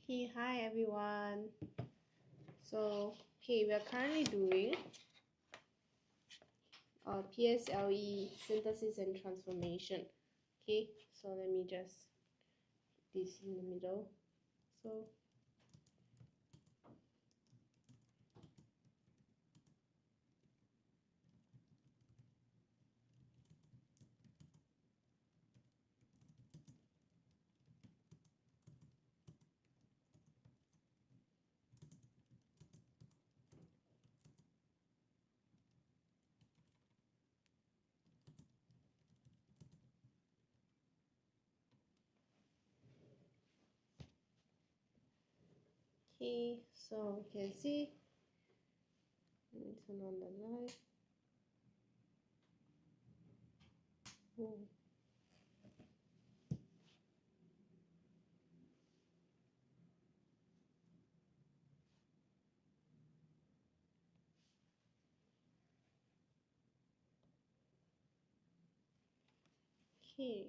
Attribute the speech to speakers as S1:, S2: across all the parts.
S1: Okay, hi everyone. We are currently doing PSLE synthesis and transformation. Okay, so let me just put this in the middle. So you can see. Let me turn on the light. Oh. Okay.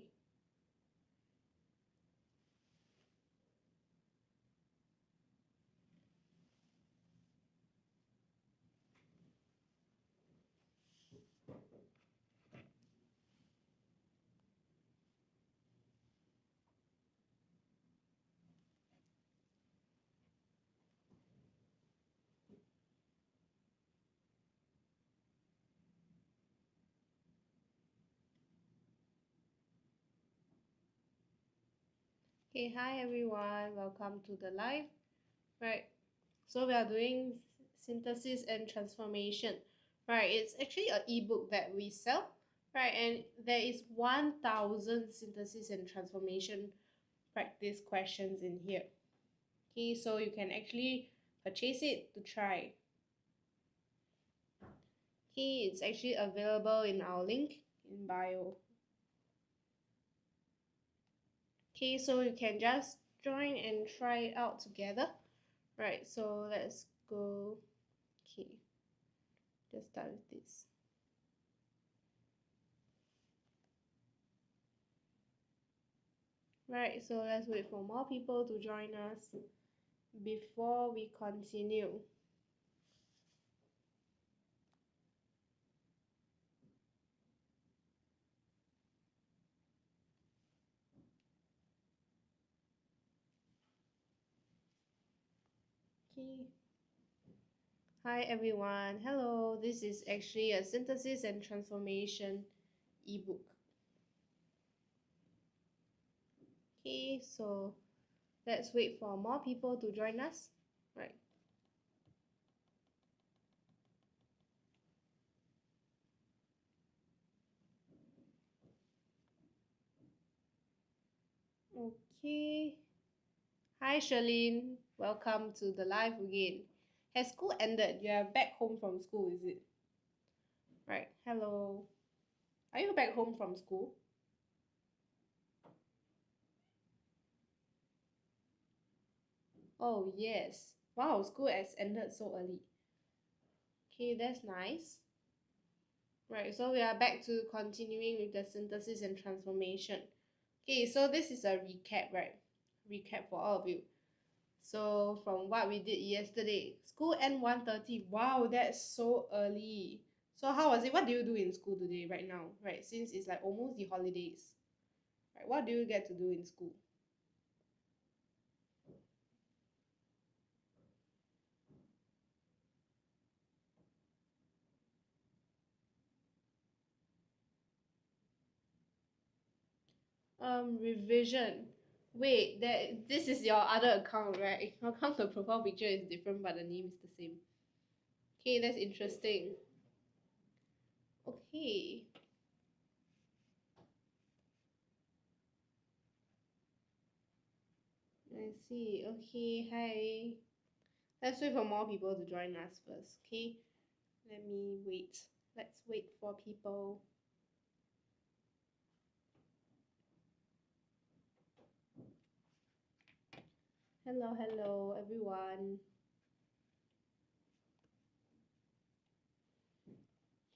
S1: Okay, hi everyone. Welcome to the live. Right. So we are doing synthesis and transformation. Right. It's actually an ebook that we sell. Right. And there is 1,000 synthesis and transformation practice questions in here. Okay, so you can actually purchase it to try. Okay, it's actually available in our link in bio. Okay, so you can just join and try it out together. Right, so let's go. Okay, just start with this. Right, so let's wait for more people to join us before we continue. Okay. Hi everyone. Hello. This is actually a synthesis and transformation ebook. Okay, so let's wait for more people to join us. Right. Okay. Hi, Charlene. Welcome to the live again. Has school ended? You are back home from school, is it? Right. Hello. Are you back home from school? Oh, yes. Wow, school has ended so early. Okay, that's nice. Right, so we are back to continuing with the synthesis and transformation. Okay, so this is a recap, right? Recap for all of you. So from what we did yesterday, school end 1:30. Wow, that's so early. So how was it? What do you do in school today right now? Right, since it's like almost the holidays. Right, what do you get to do in school? Revision. Wait, this is your other account, right? How come the profile picture is different but the name is the same? Okay, that's interesting. Okay. I see. Okay, hi. Let's wait for more people to join us first, okay? Let me wait. Let's wait for people. Hello, everyone.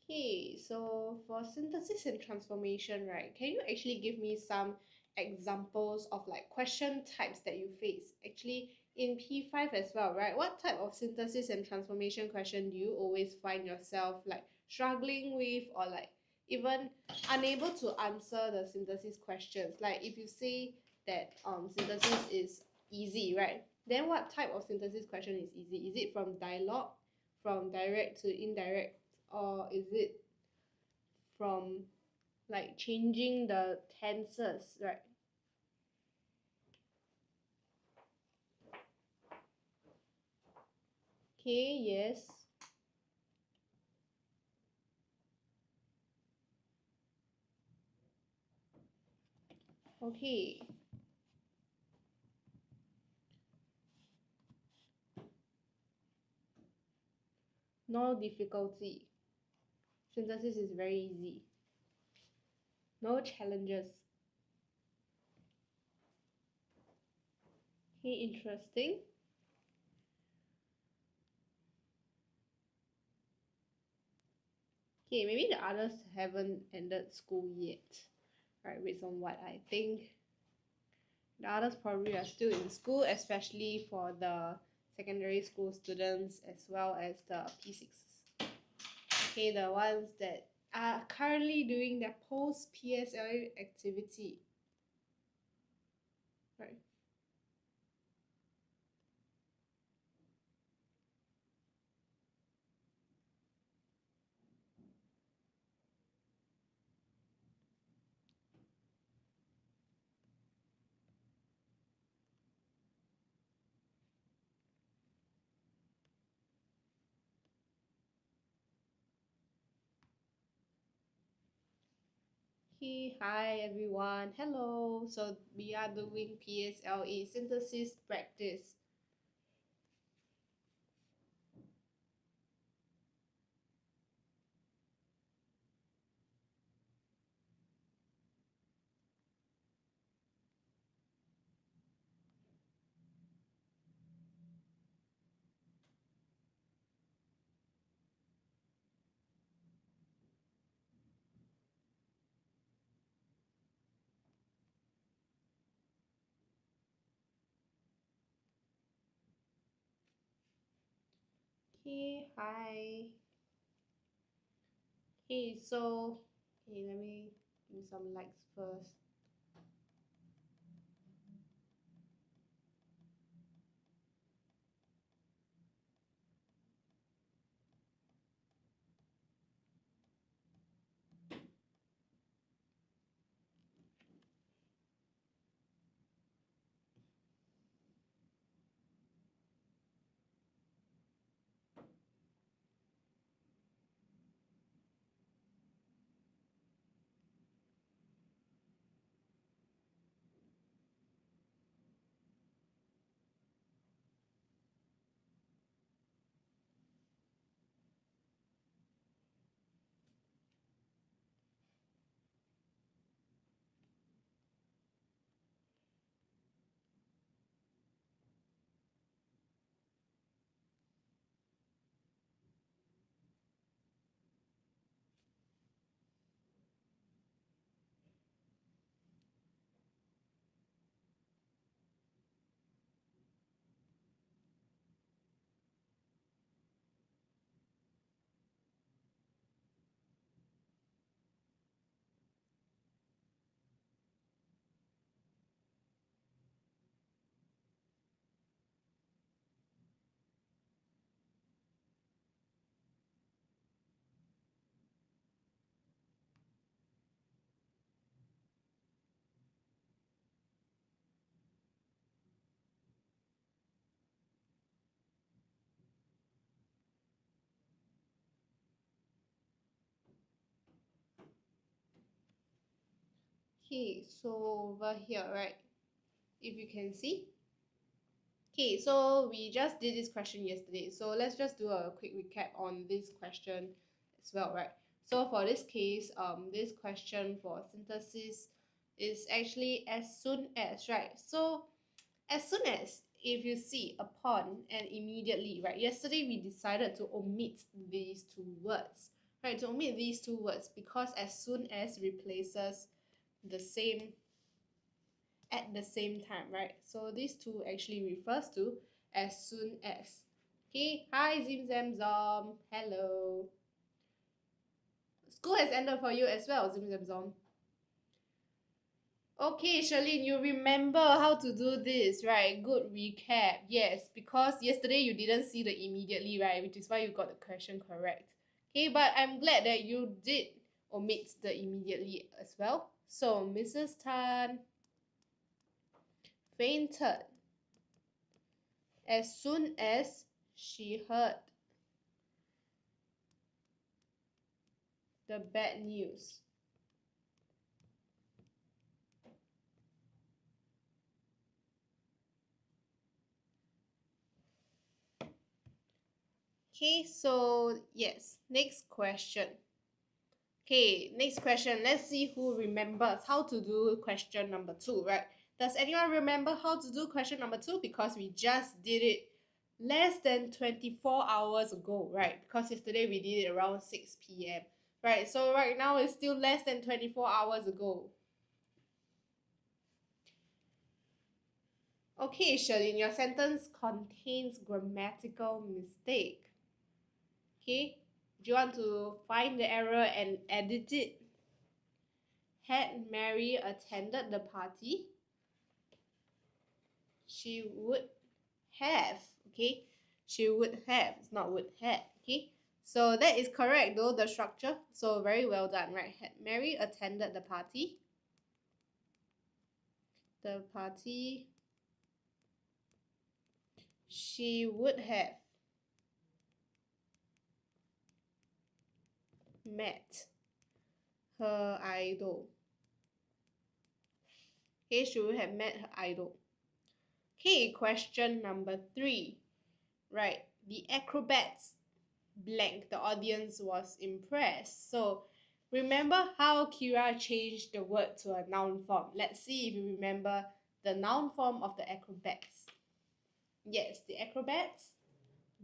S1: Okay, so for synthesis and transformation, right, can you actually give me some examples of like question types that you face actually in P5 as well, right? What type of synthesis and transformation question do you always find yourself like struggling with, or like even unable to answer the synthesis questions? Like if you say that synthesis is easy, right? Then what type of synthesis question is easy? Is it from dialogue, from direct to indirect, or is it from like changing the tenses, right? Okay, yes. Okay. No difficulty. Synthesis is very easy. No challenges. Okay, interesting. Okay, maybe the others haven't ended school yet, right? Based on what I think. The others probably are still in school, especially for the secondary school students as well as the P6s. Okay, the ones that are currently doing their post PSLE activity. Right. Hey, hi everyone. Hello. So we are doing PSLE synthesis practice. Hey, hi. Hey, so okay, let me do some likes first. Okay, so over here, right? If you can see. Okay, so we just did this question yesterday. So let's just do a quick recap on this question as well, right? So for this case, this question for synthesis is actually as soon as, right? So as soon as, if you see upon and immediately, right? Yesterday we decided to omit these two words, right? To omit these two words because as soon as replaces the same at the same time, right? So these two actually refers to as soon as. Okay, hi Zim Zam Zom. Hello. School has ended for you as well, Zim Zam Zom. Okay, Charlene, you remember how to do this, right? Good recap. Yes, because yesterday you didn't see the immediately, right? Which is why you got the question correct. Okay, but I'm glad that you did omit the immediately as well. So, Mrs. Tan fainted as soon as she heard the bad news. Okay, so yes, next question. Okay, next question. Let's see who remembers how to do question number 2, right? Does anyone remember how to do question number 2? Because we just did it less than 24 hours ago, right? Because yesterday we did it around 6 p.m. Right, so right now it's still less than 24 hours ago. Okay, Shirley, your sentence contains grammatical mistake. Okay, do you want to find the error and edit it? Had Mary attended the party, she would have. Okay, she would have. It's not would have. Okay, so that is correct though, the structure. So very well done, right? Had Mary attended the party, she would have met her idol. Okay, she would have met her idol. Okay, question number 3. Right, the acrobats blank. The audience was impressed. So remember how Kira changed the word to a noun form. Let's see if you remember the noun form of the acrobats. Yes, the acrobats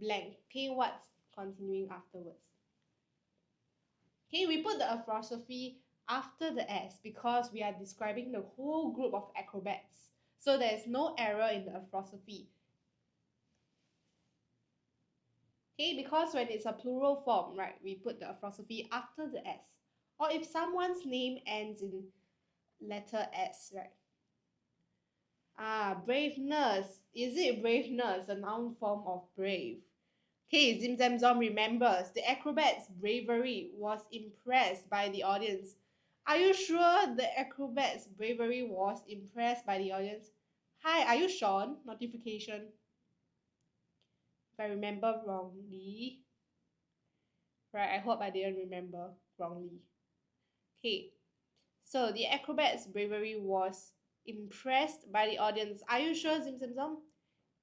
S1: blank. Okay, what's continuing afterwards? Okay, we put the apostrophe after the S because we are describing the whole group of acrobats. So there is no error in the apostrophe. Okay, because when it's a plural form, right, we put the apostrophe after the S. Or if someone's name ends in letter S, right? Braveness. Is it braveness, a noun form of brave? Okay, Zim Zam Zom remembers the acrobat's bravery was impressed by the audience. Are you sure the acrobat's bravery was impressed by the audience? Hi, are you Sean? Notification. If I remember wrongly. Right, I hope I didn't remember wrongly. Okay, so the acrobat's bravery was impressed by the audience. Are you sure, Zim Zim Zom?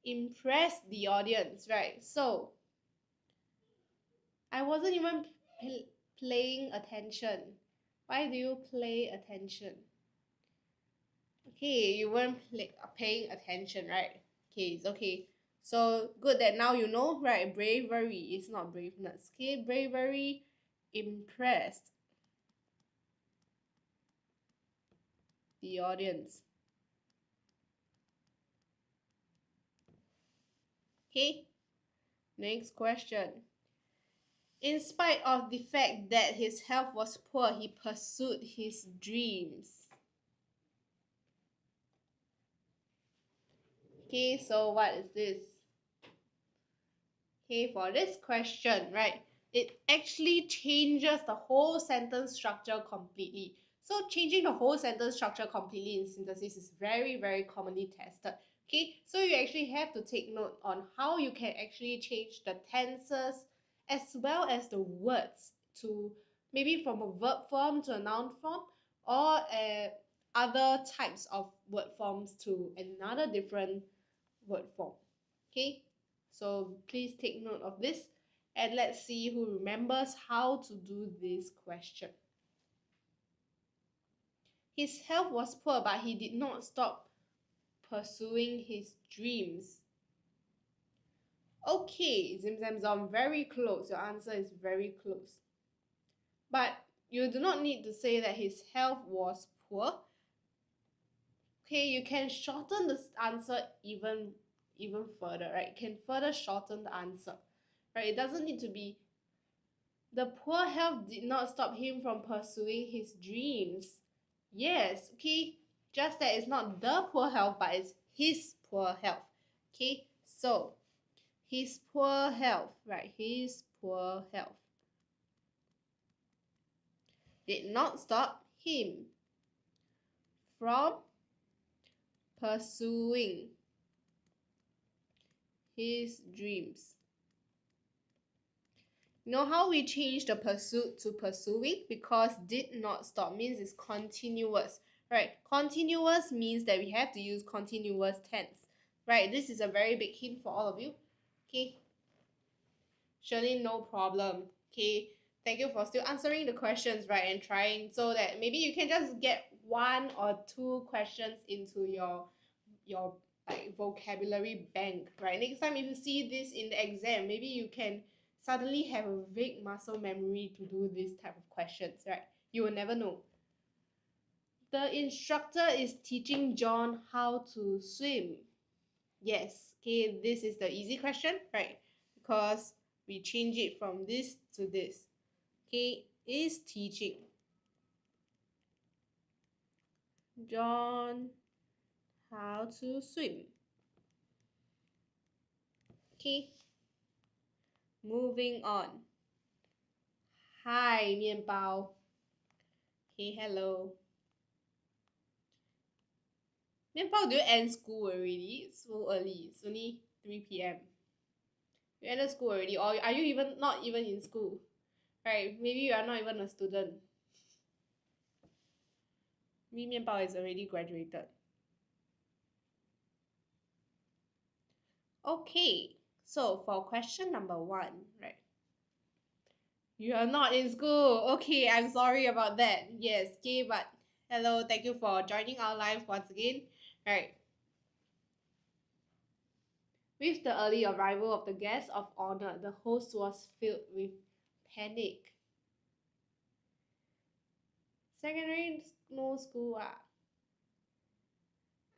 S1: Impressed the audience, right? So I wasn't even paying attention. Why do you play attention? Okay, you weren't paying attention, right? Okay, it's okay. So good that now you know, right? Bravery is not braveness. Okay, bravery impressed the audience. Okay, next question. In spite of the fact that his health was poor, he pursued his dreams. Okay, so what is this? Okay, for this question, right, it actually changes the whole sentence structure completely. So changing the whole sentence structure completely in synthesis is very, very commonly tested. Okay, so you actually have to take note on how you can actually change the tenses as well as the words to maybe from a verb form to a noun form, or other types of word forms to another different word form. Okay, so please take note of this and let's see who remembers how to do this question. His health was poor, but he did not stop pursuing his dreams. Okay, Zim Zam Zom, very close. Your answer is very close. But you do not need to say that his health was poor. Okay, you can shorten this answer even even further, right? It can further shorten the answer, right? It doesn't need to be the poor health did not stop him from pursuing his dreams. Yes, okay, just that it's not the poor health, but it's his poor health. Okay, so his poor health, right? His poor health did not stop him from pursuing his dreams. You know how we change the pursuit to pursuing? Because did not stop means it's continuous, right? Continuous means that we have to use continuous tense, right? This is a very big hint for all of you. Okay, surely no problem. Okay, thank you for still answering the questions, right, and trying, so that maybe you can just get 1 or 2 questions into your like vocabulary bank, right? Next time if you see this in the exam, maybe you can suddenly have a vague muscle memory to do this type of questions, right? You will never know. The instructor is teaching John how to swim. Yes, okay, this is the easy question, right? Because we change it from this to this. Okay, is teaching John how to swim. Okay, moving on. Hi, 面包. Okay, hello. 面包, do you end school already? It's so early. It's only 3 p.m. You ended school already, or are you even not even in school? Right? Maybe you are not even a student. Maybe 面包 is already graduated. Okay, so for question number 1, right? You are not in school. Okay, I'm sorry about that. Yes, okay, but hello, thank you for joining our live once again. Right. With the early arrival of the guests of honor, the host was filled with panic. Secondary no school.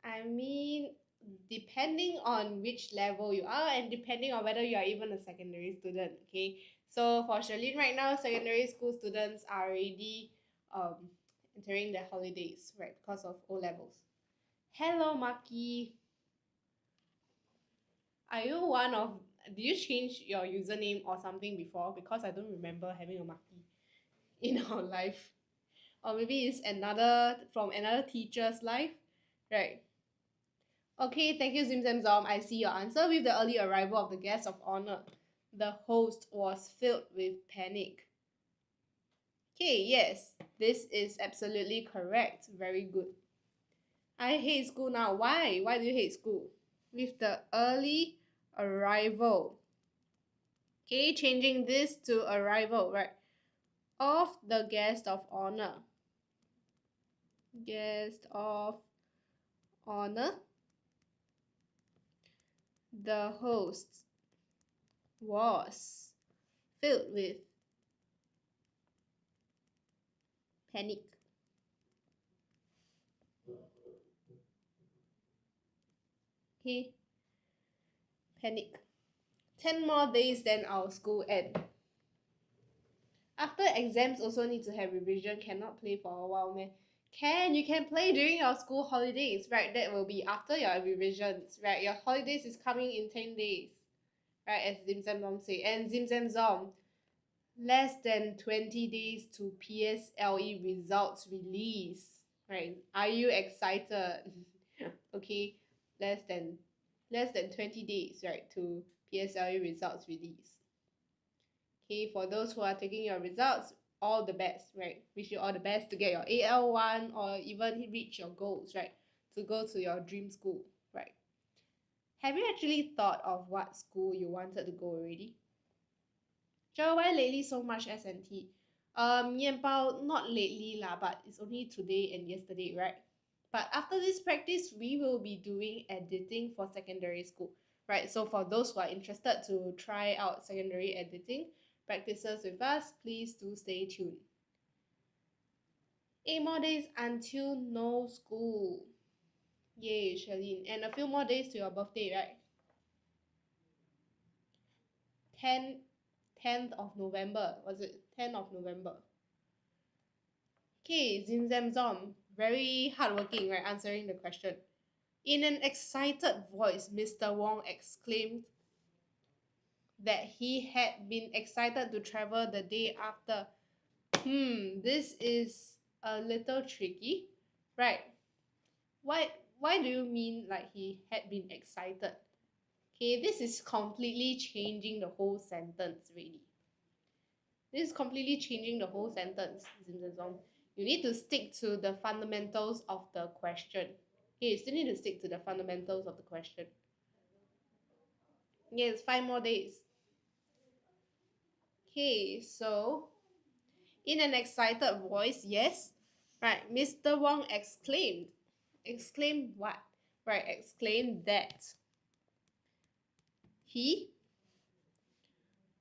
S1: I mean, depending on which level you are and depending on whether you are even a secondary student, okay? So for Charlene right now, secondary school students are already entering their holidays, right, because of O levels. Hello, Maki. Are you one of, did you change your username or something before? Because I don't remember having a Maki in our life. Or maybe it's another, from another teacher's life, right? Okay, thank you, Zim Zam Zom. I see your answer. With the early arrival of the guests of honor, the host was filled with panic. Okay, yes, this is absolutely correct. Very good. I hate school now. Why? Why do you hate school? With the early arrival. Okay, changing this to arrival, right? Of the guest of honor. Guest of honor. The host was filled with panic. Okay, panic. 10 more days then our school end. After exams also need to have revision, cannot play for a while, man. You can play during your school holidays, right? That will be after your revisions, right? Your holidays is coming in 10 days, right? As Zim Zam Zom say. And Zim Zam Zom, less than 20 days to PSLE results release, right? Are you excited? Okay, less than 20 days, right, to PSLE results release. Okay, for those who are taking your results, all the best, right? Wish you all the best to get your AL1 or even reach your goals, right? To go to your dream school, right? Have you actually thought of what school you wanted to go already? Joe, why lately so much S&T? 面包, not lately lah, but it's only today and yesterday, right? But after this practice, we will be doing editing for secondary school, right? So for those who are interested to try out secondary editing practices with us, please do stay tuned. 8 more days until no school. Yay, Charlene. And a few more days to your birthday, right? 10th of November. Was it 10th of November? Okay, Zim Zam Zom. Very hardworking, right? Answering the question. In an excited voice, Mr. Wong exclaimed that he had been excited to travel the day after. This is a little tricky, right? Why do you mean like he had been excited? Okay, this is completely changing the whole sentence really. This is completely changing the whole sentence. You need to stick to the fundamentals of the question. Okay, you still need to stick to the fundamentals of the question. Yes, 5 more days. Okay, so in an excited voice, yes, right, Mr. Wong exclaimed. Exclaimed what? Right, exclaimed that he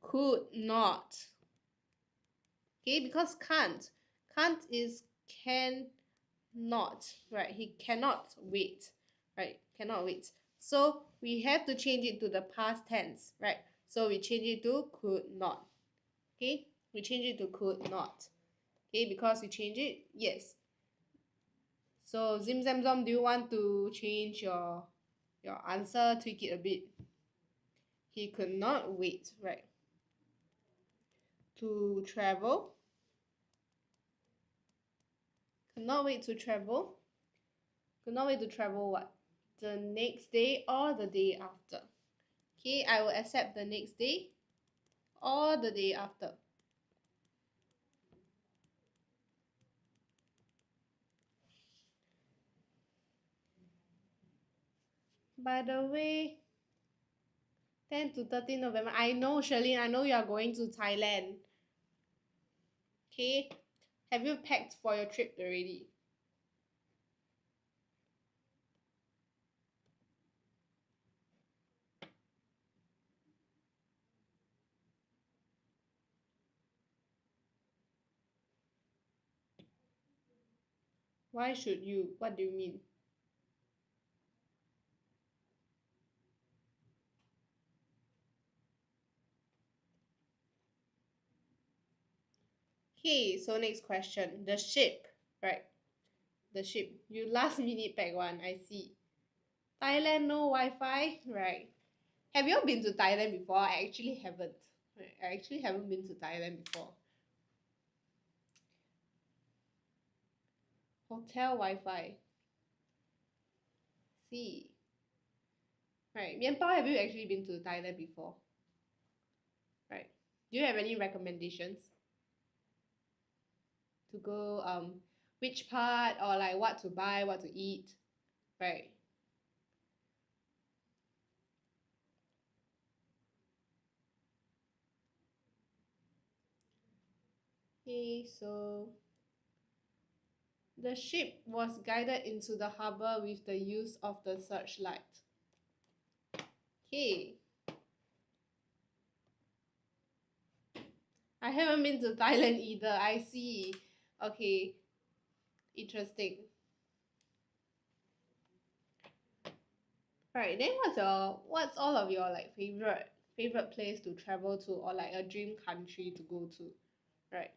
S1: could not. Okay, because can't. Can't is can not, right? He cannot wait, right? Cannot wait. So we have to change it to the past tense, right? So we change it to could not. Okay, we change it to could not. Okay, because we change it, yes. So Zim Zam Zom, do you want to change your answer, tweak it a bit? He could not wait, right? To travel. Could not wait to travel. Could not wait to travel what? The next day or the day after. Okay, I will accept the next day or the day after. By the way, 10 to 13 November. I know, Shirlene, I know you are going to Thailand. Okay, have you packed for your trip already? Why should you? What do you mean? Okay, so next question. The ship, right? The ship. You last minute pack one, I see. Thailand, no Wi-Fi, right? Have you all been to Thailand before? I actually haven't. I actually haven't been to Thailand before. Hotel Wi-Fi. See. Right. Mian Pao, have you actually been to Thailand before? Right. Do you have any recommendations? To go which part, or like what to buy, what to eat? Right. Okay, so the ship was guided into the harbor with the use of the searchlight. Okay. I haven't been to Thailand either. I see. Okay. Interesting. Right, then what's all of your like favorite place to travel to, or like a dream country to go to? Right.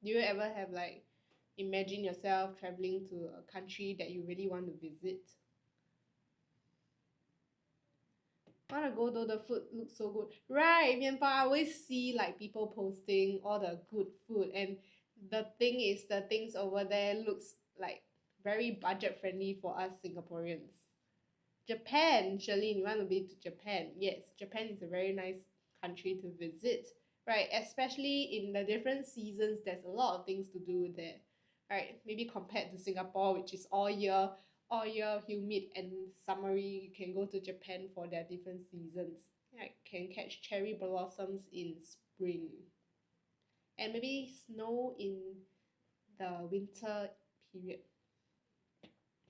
S1: Do you ever have like imagine yourself traveling to a country that you really want to visit? Want to go though, the food looks so good. Right, Mianpao, I always see like people posting all the good food, and the thing is the things over there looks like very budget friendly for us Singaporeans. Japan, Charlene, you want to be to Japan? Yes, Japan is a very nice country to visit, right? Especially in the different seasons, there's a lot of things to do there, right? Maybe compared to Singapore, which is all year humid and summery. You can go to Japan for their different seasons. Right? Can catch cherry blossoms in spring, and maybe snow in the winter period,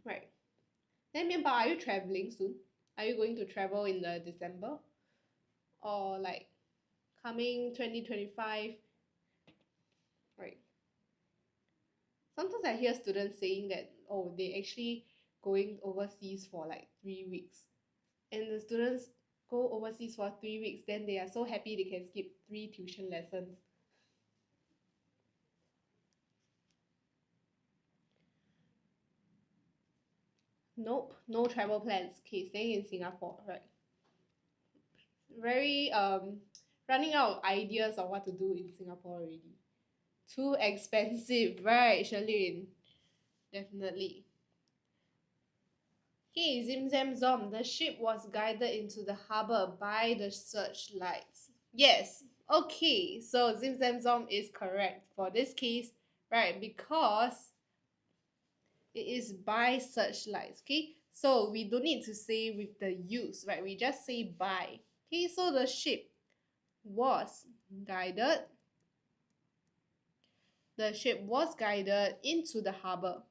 S1: right? Then, Mianpao, are you traveling soon? Are you going to travel in the December, or like coming 2025? Right. Sometimes I hear students saying that, oh, they actually going overseas for like 3 weeks. And the students go overseas for 3 weeks, then they are so happy they can skip 3 tuition lessons. Nope, no travel plans. Okay, staying in Singapore, right? Very running out of ideas of what to do in Singapore already. Too expensive, right, Charlene? Definitely. Okay, Zim Zam Zom. The ship was guided into the harbor by the searchlights. Yes. Okay, so Zim Zam Zom is correct for this case, right? Because it is by searchlights. Okay, so we don't need to say with the use, right? We just say by. Okay, so the ship was guided. The ship was guided into the harbor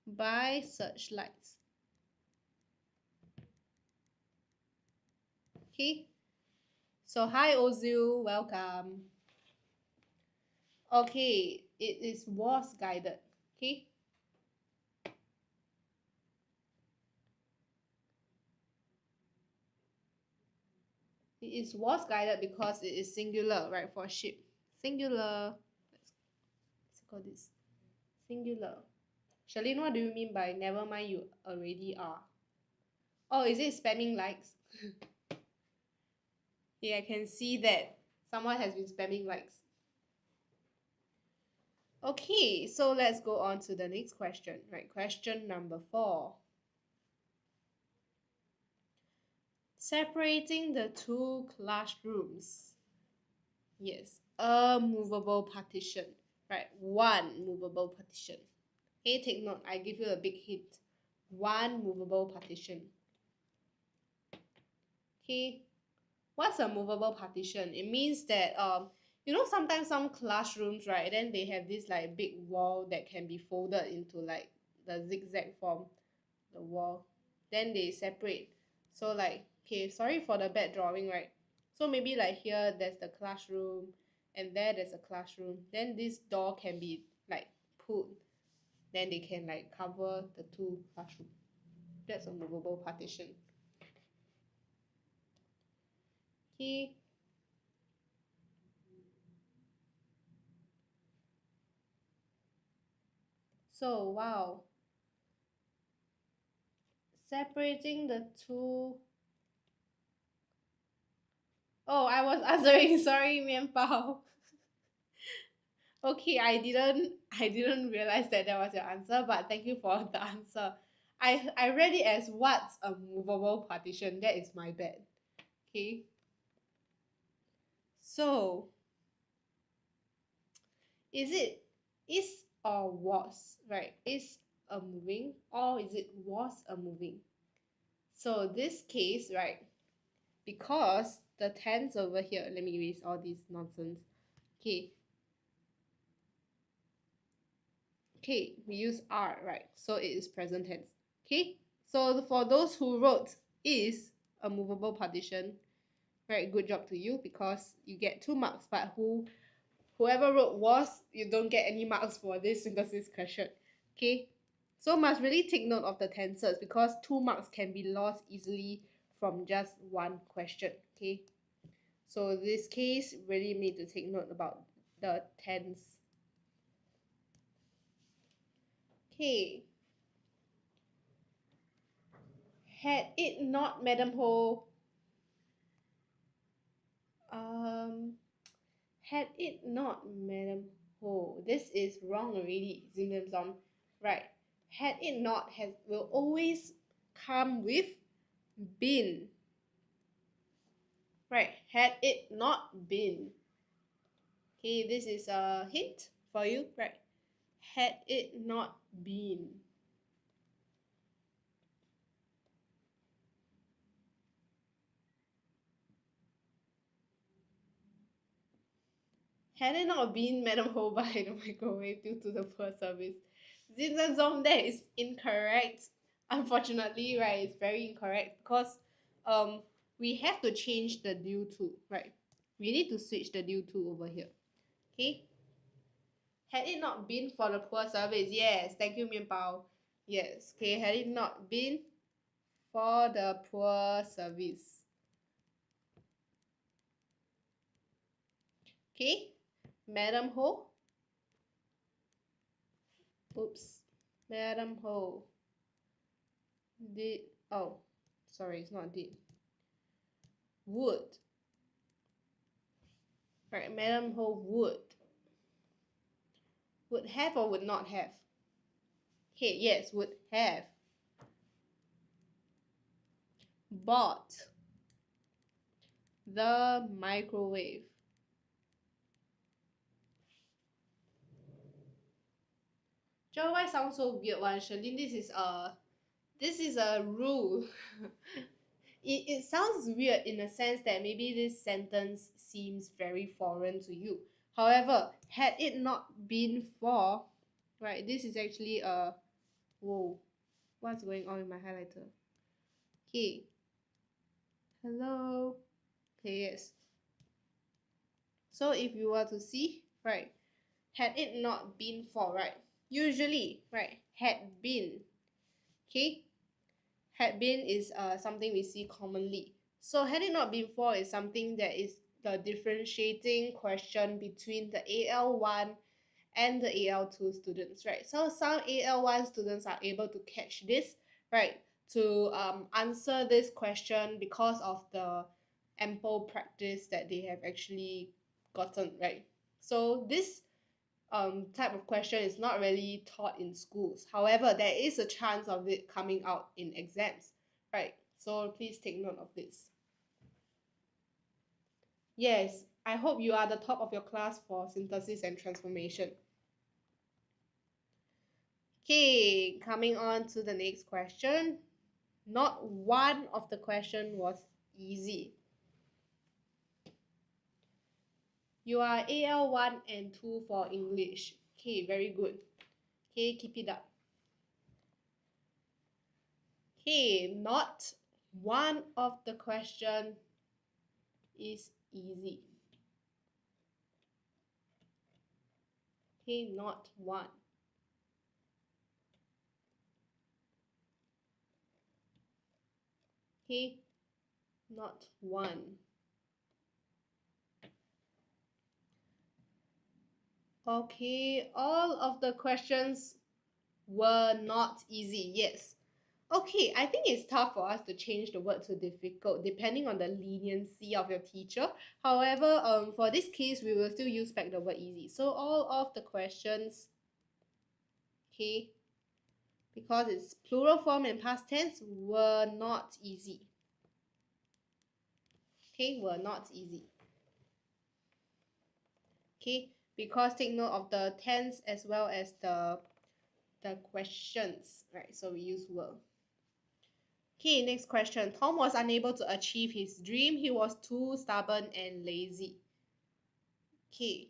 S1: by searchlights. Okay, so hi Ozil, welcome. Okay, it is was guided. Okay, it is was guided because it is singular, right? For ship, singular. Let's call this singular. Charlene, what do you mean by never mind? You already are. Oh, is it spamming likes? Yeah, I can see that someone has been spamming likes. Okay, so let's go on to the next question, right? Question number 4. Separating the two classrooms. Yes, a movable partition, right? One movable partition. Hey, take note, I give you a big hint. One movable partition. Okay, what's a movable partition? It means that you know, sometimes some classrooms, right, then they have this like big wall that can be folded into like the zigzag form, the wall, then they separate. So like, okay, sorry for the bad drawing, right? So maybe like here there's the classroom and there's a classroom, then this door can be like put, then they can like cover the two classroom. That's a movable partition. Okay. So wow, separating the two. Oh, I was answering. Sorry, Mian Pao. Okay, I didn't realize that that was your answer, but thank you for the answer. I read it as what's a movable partition. That is my bad. Okay. So is or was, right? Is a moving or is it was a moving? So this case, right? Because the tense over here, let me erase all this nonsense. Okay. Okay, we use are, right? So it is present tense. Okay, so for those who wrote is a movable partition, very good job to you because you get 2 marks. But whoever wrote was, you don't get any marks for this synthesis question. Okay, so must really take note of the tenses because 2 marks can be lost easily from just one question. Okay, so this case really need to take note about the tense. Okay. Had it not, Madam Ho, um, had it not, Madam Ho, this is wrong already, Zim Zam Zom. Right. Had it not will always come with been. Right. Had it not been. Okay, this is a hint for you, right? Had it not been. Had it not been Madam Ho by the microwave due to the poor service. Zim Zam Zom, that is incorrect. Unfortunately, right, it's very incorrect because we have to change the due to, right? We need to switch the due to over here. Okay? Had it not been for the poor service, yes, thank you, Mian Pao. Yes, okay, had it not been for the poor service. Okay, Madam Ho. Oops. Madam Ho did, oh, sorry, it's not did. Would. Right, Madam Ho would. Would have or would not have? Okay, yes, would have bought the microwave. Joe, why sound so weird one? Shalene, this is a rule. It sounds weird in a sense that maybe this sentence seems very foreign to you. However, had it not been for, right, this is actually a, whoa, what's going on with my highlighter? Okay, hello. Okay, yes. So if you were to see, right, had it not been for, right, usually, right, had been, okay, had been is something we see commonly. So had it not been for is something that is the differentiating question between the AL1 and the AL2 students, right? So some AL1 students are able to catch this, right, to answer this question because of the ample practice that they have actually gotten, right? So this type of question is not really taught in schools. However, there is a chance of it coming out in exams, right? So please take note of this. Yes, I hope you are the top of your class for synthesis and transformation. Okay, coming on to the next question. Not one of the question was easy. You are AL1 and 2 for English. Okay, very good. Okay, keep it up. Okay, not one of the question is easy. Okay, not one. Okay, not one. Okay, all of the questions were not easy. Yes. Okay, I think it's tough for us to change the word to difficult depending on the leniency of your teacher. However, for this case, we will still use back the word easy. So all of the questions, okay, because it's plural form and past tense, were not easy. Okay, were not easy. Okay, because take note of the tense as well as the questions, right? So we use were. Okay, next question. Tom was unable to achieve his dream. He was too stubborn and lazy. Okay.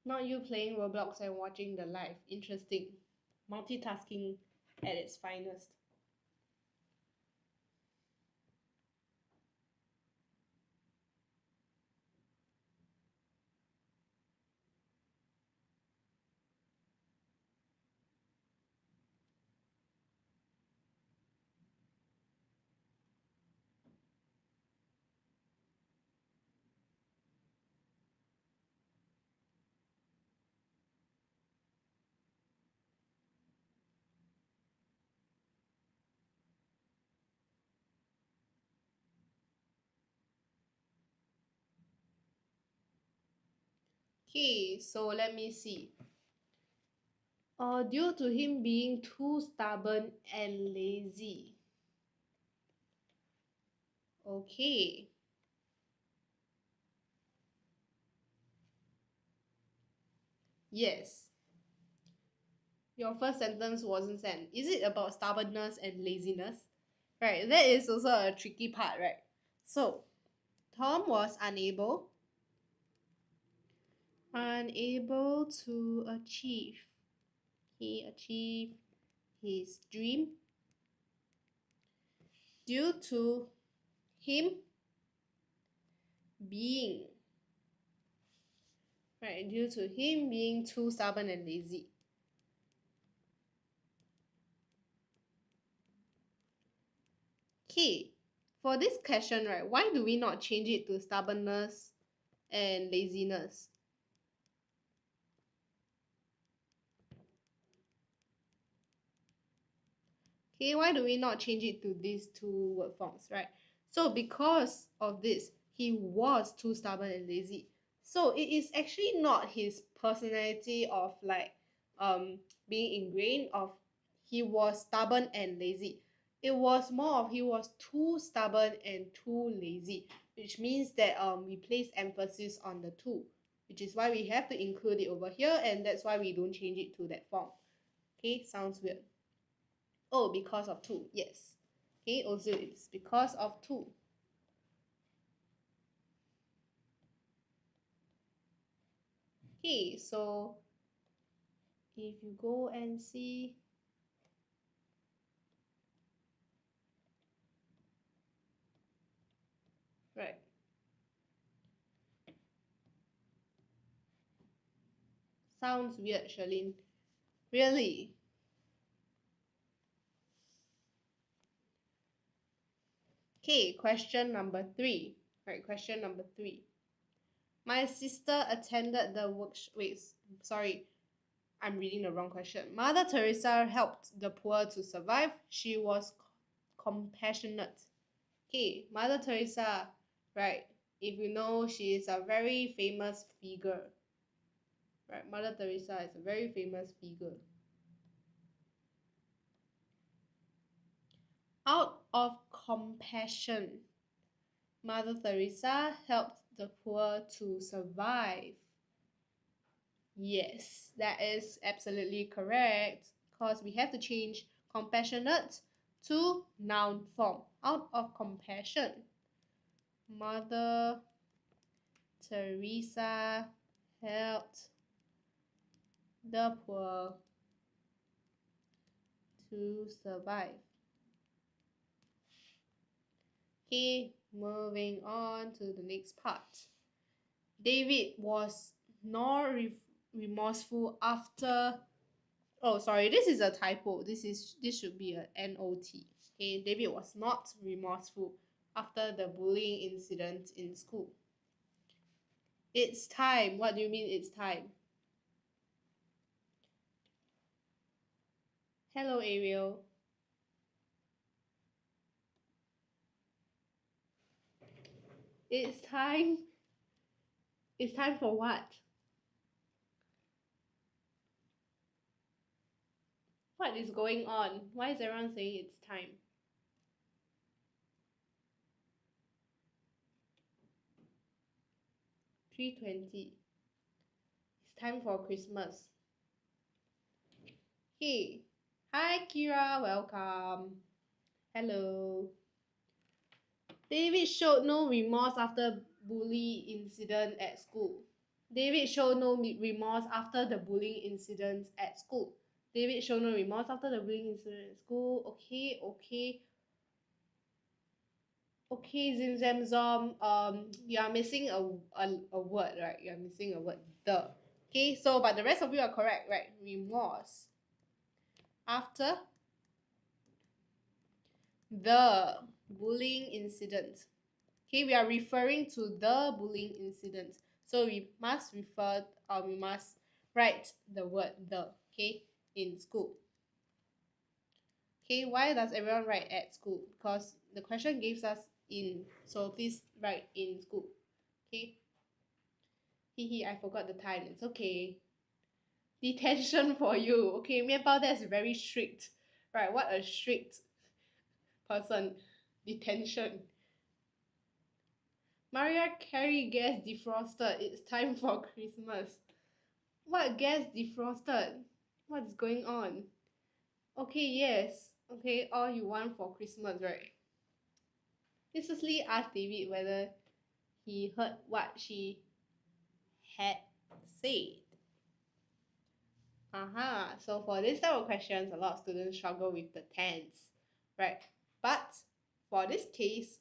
S1: Not you playing Roblox and watching the live. Interesting. Multitasking at its finest. Okay, so let me see. Due to him being too stubborn and lazy. Okay. Yes. Your first sentence wasn't sent. Is it about stubbornness and laziness? Right, that is also a tricky part, right? So, Tom was unable to achieve. He achieved his dream due to him being right? Due to him being too stubborn and lazy. Okay, for this question, right, why do we not change it to stubbornness and laziness? Okay, why do we not change it to these two word forms, right? So because of this, he was too stubborn and lazy. So it is actually not his personality of like being ingrained of he was stubborn and lazy. It was more of he was too stubborn and too lazy, which means that we place emphasis on the two, which is why we have to include it over here, and that's why we don't change it to that form. Okay, sounds weird. Oh, because of two, yes. Okay, also it's because of two. Okay, so if you go and see, right. Sounds weird, Charlene. Really? Okay, question number 3. Right, question number 3. My sister attended the workshop. Wait, sorry, I'm reading the wrong question. Mother Teresa helped the poor to survive. She was compassionate. Okay, Mother Teresa, right? If you know, she is a very famous figure. Right, Mother Teresa is a very famous figure. Out of compassion, Mother Teresa helped the poor to survive. Yes, that is absolutely correct, because we have to change compassionate to noun form. Out of compassion, Mother Teresa helped the poor to survive. Okay, moving on to the next part. David was not remorseful after. Oh, sorry, this is a typo. This should be a NOT. Okay, David was not remorseful after the bullying incident in school. It's time. What do you mean it's time? Hello, Ariel. It's time. It's time for what? What is going on? Why is everyone saying it's time? 3:20. It's time for Christmas. Hey. Hi, Kira. Welcome. Hello. David showed no remorse after bully incident at school. David showed no remorse after the bullying incidents at school. David showed no remorse after the bullying incident at school. Okay, okay. Okay, Zim Zam Zom. You are missing a word, right? You are missing a word. The. Okay, so but the rest of you are correct, right? Remorse. After the bullying incident. Okay, we are referring to the bullying incident. So we must we must write the word the, okay, in school. Okay, why does everyone write at school? Because the question gives us in, so please write in school. Okay. Hee, I forgot the time. It's okay. Detention for you. Okay, Mianbao, that's very strict. Right, what a strict person. Detention. Mariah Carey gas defrosted. It's time for Christmas. What gas defrosted? What's going on? Okay, yes. Okay, all you want for Christmas, right? Cecily asked David whether he heard what she had said. So for this type of questions, a lot of students struggle with the tense, right? But for this case,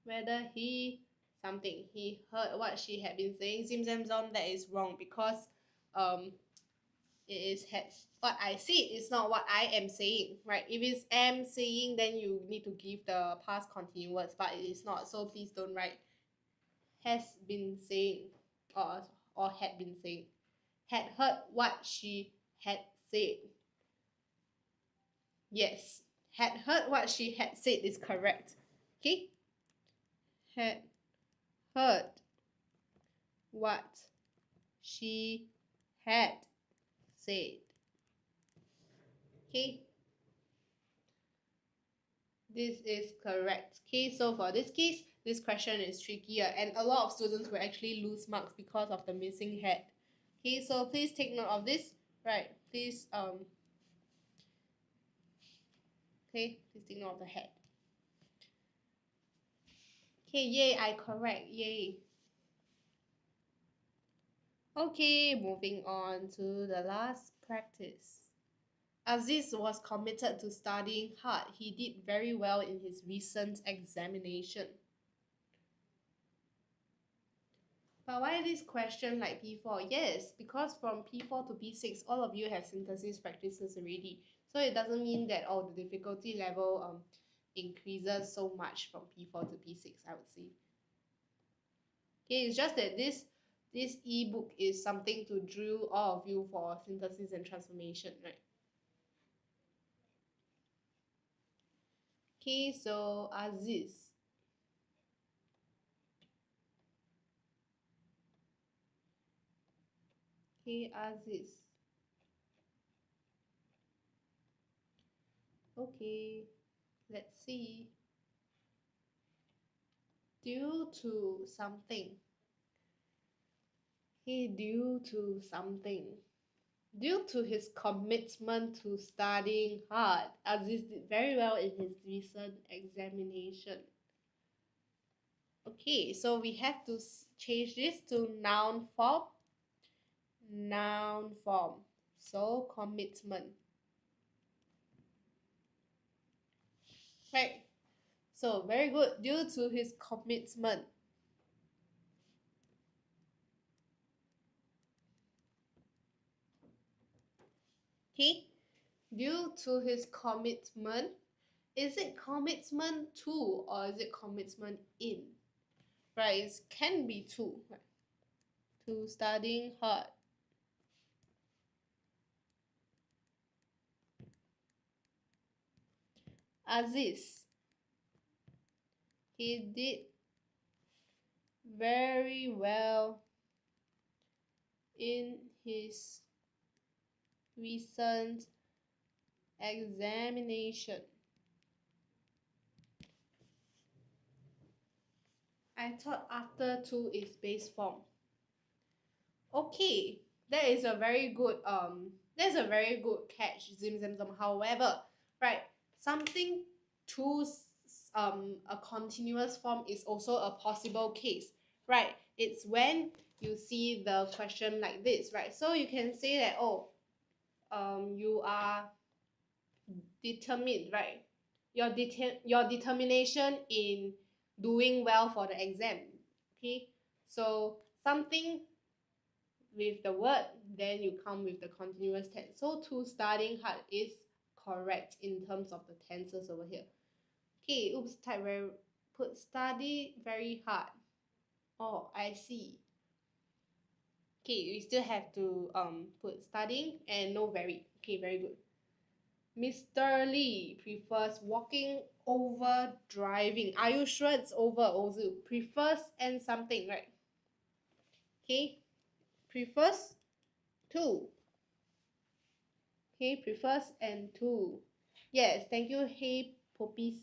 S1: whether he heard what she had been saying. Sim Sam Zom, that is wrong because it is had what I said is not what I am saying, right? If it's am saying, then you need to give the past continuous, but it is not. So please don't write has been saying or had been saying. Had heard what she had said. Yes, had heard what she had said is correct. Okay? Had heard what she had said. Okay? This is correct. Okay, so for this case, this question is trickier and a lot of students will actually lose marks because of the missing head. Okay, so please take note of this. Right, please okay, please take note of the head. Okay, yay, I correct, yay. Okay, moving on to the last practice. Aziz was committed to studying hard. He did very well in his recent examination. But why this question like P4? Yes, because from P4 to P6, all of you have synthesis practices already. So it doesn't mean that the difficulty level increases so much from P4 to P6, I would say. Okay, it's just that this ebook is something to drill all of you for synthesis and transformation, right? Okay, so Aziz. Okay, Aziz. Okay, let's see. Due to something. Okay, due to something. Due to his commitment to studying hard, Aziz did very well in his recent examination. Okay, so we have to change this to noun form. Noun form. So, commitment. Right. So, very good. Due to his commitment. Okay. Due to his commitment. Is it commitment to or is it commitment in? Right, it can be to. Right? To studying hard. Aziz. He did very well in his recent examination. I thought after to is base form. Okay, that is a very good that's a very good catch, Zim Zim Zim. However, right, something to a continuous form is also a possible case, right? It's when you see the question like this, right? So you can say that you are determined, right? Your determination in doing well for the exam. Okay, so something with the word, then you come with the continuous tense. So to studying hard is correct in terms of the tenses over here. Okay, oops, type very put study very hard. Oh, I see. Okay, we still have to put studying and no very. Okay, very good. Mr. Lee prefers walking over driving. Are you sure it's over, Ozu? Prefers and something, right? Okay, prefers to. Okay, prefers and to. Yes, thank you. Hey, Poppies.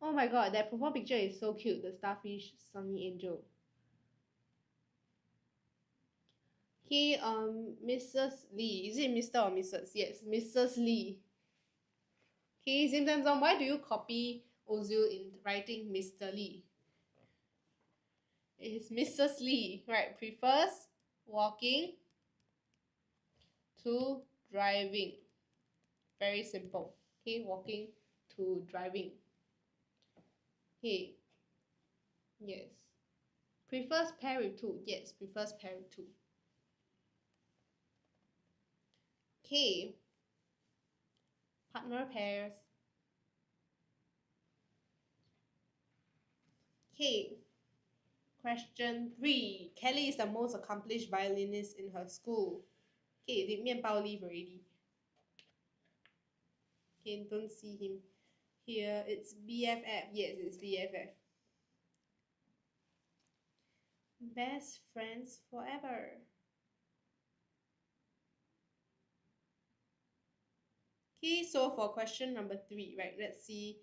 S1: Oh my god, that profile picture is so cute. The starfish sunny angel. Okay, Mrs. Lee. Is it Mr. or Mrs.? Yes, Mrs. Lee. Okay, Zimzamzam, why do you copy Ozil in writing Mr. Lee? It is Mrs. Lee, right? Prefers walking to driving. Very simple. Okay, walking to driving. Okay. Yes. Prefers pair with two. Yes, prefers pair with two. Okay. Partner pairs. Okay. Question 3. Kelly is the most accomplished violinist in her school. Okay, did 面包 leave already? Okay, don't see him. Here, it's BFF. Yes, it's BFF. Best friends forever. Okay, so for question number 3, right, let's see.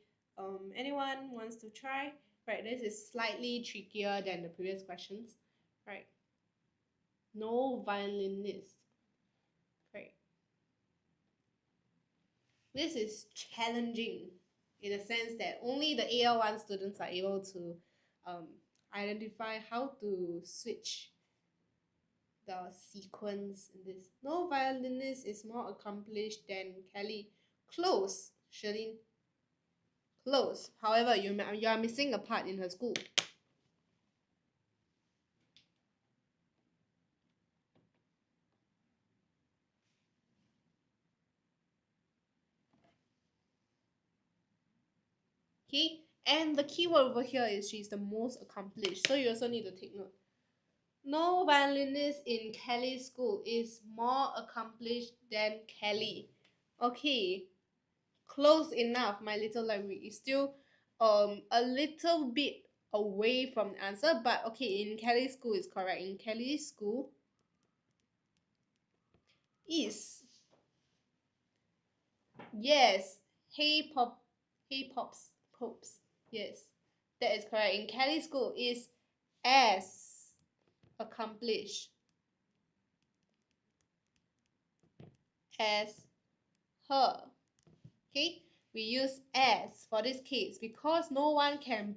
S1: Anyone wants to try? Right, this is slightly trickier than the previous questions. Right. No violinist. Right. This is challenging in a sense that only the AL1 students are able to identify how to switch the sequence in this. No violinist is more accomplished than Kelly. Close, Sherlyn. Close. However, you are missing a part in her school. Okay, and the keyword over here is she's the most accomplished. So you also need to take note. No violinist in Kelly's school is more accomplished than Kelly. Okay, close enough. My little library is still a little bit away from the answer, but okay, in Kelly's school is correct. In Kelly's school is, yes, hey pop, hey pops. Yes, that is correct. In Kelly's school is as accomplished as her. Okay, we use as for this case because no one can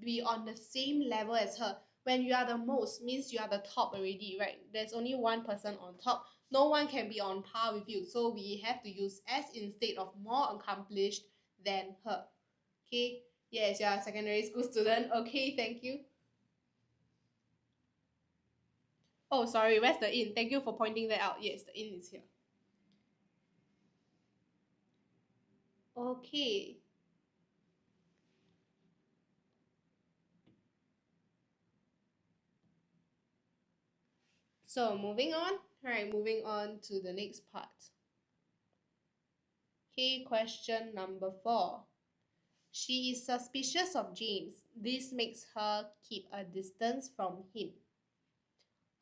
S1: be on the same level as her. When you are the most means you are the top already, right? There's only one person on top. No one can be on par with you. So we have to use as instead of more accomplished than her. Okay, yes, you are a secondary school student. Okay, thank you. Oh, sorry, where's the in? Thank you for pointing that out. Yes, the in is here. Okay. So moving on. Alright, moving on to the next part. Okay, question number 4. She is suspicious of James. This makes her keep a distance from him.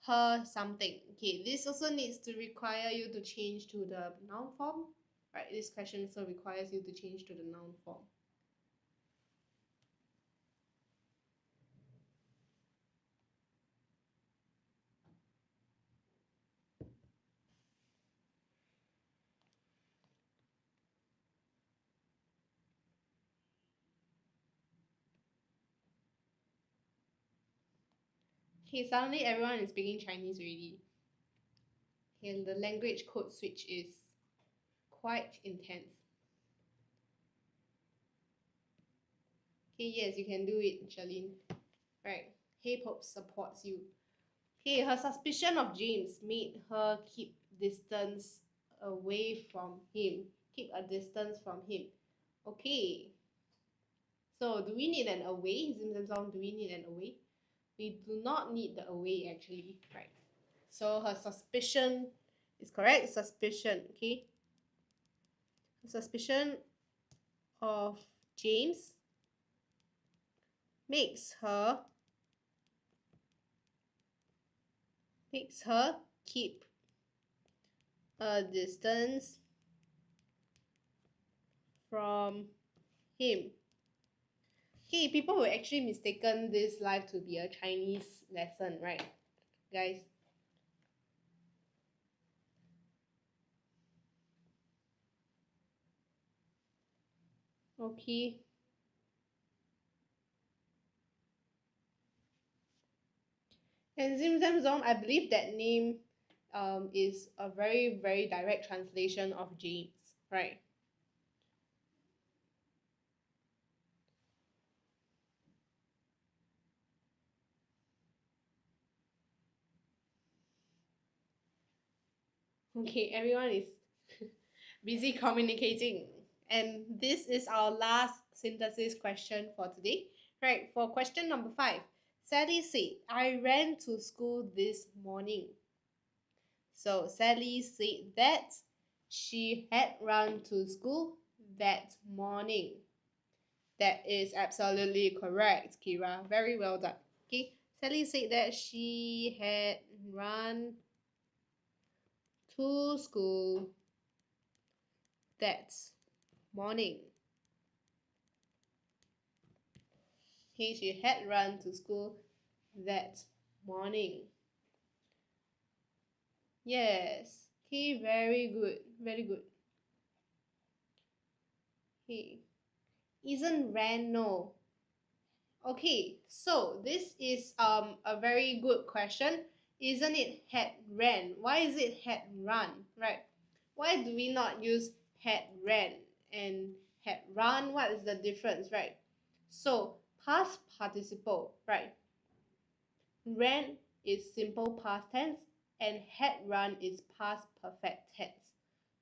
S1: Her something. Okay, this also needs to require you to change to the noun form. Right, this question also requires you to change to the noun form. Okay, suddenly everyone is speaking Chinese already. Okay, and the language code switch is quite intense. Okay, yes, you can do it, Charlene. Right. Hey Pope supports you. Okay, her suspicion of James made her keep distance away from him. Keep a distance from him. Okay. So do we need an away? Do we need an away? We do not need the away actually. Right. So her suspicion is correct. Suspicion. Okay. Suspicion of James makes her keep a distance from him. Okay, people will actually mistaken this live to be a Chinese lesson, right, guys? Okay. And Zim Zam Zom, I believe that name is a very, very direct translation of James, right? Okay, everyone is busy communicating. And this is our last synthesis question for today. Right, for question number 5. Sally said, I ran to school this morning. So Sally said that she had run to school that morning. That is absolutely correct, Kira. Very well done. Okay, Sally said that she had run to school that morning. Okay, she had run to school that morning. Yes. Okay, very good. Very good. Okay. Isn't ran no? Okay, so this is a very good question. Isn't it had ran? Why is it had run? Right? Why do we not use had ran and had run? What is the difference, right? So past participle, right? Ran is simple past tense and had run is past perfect tense.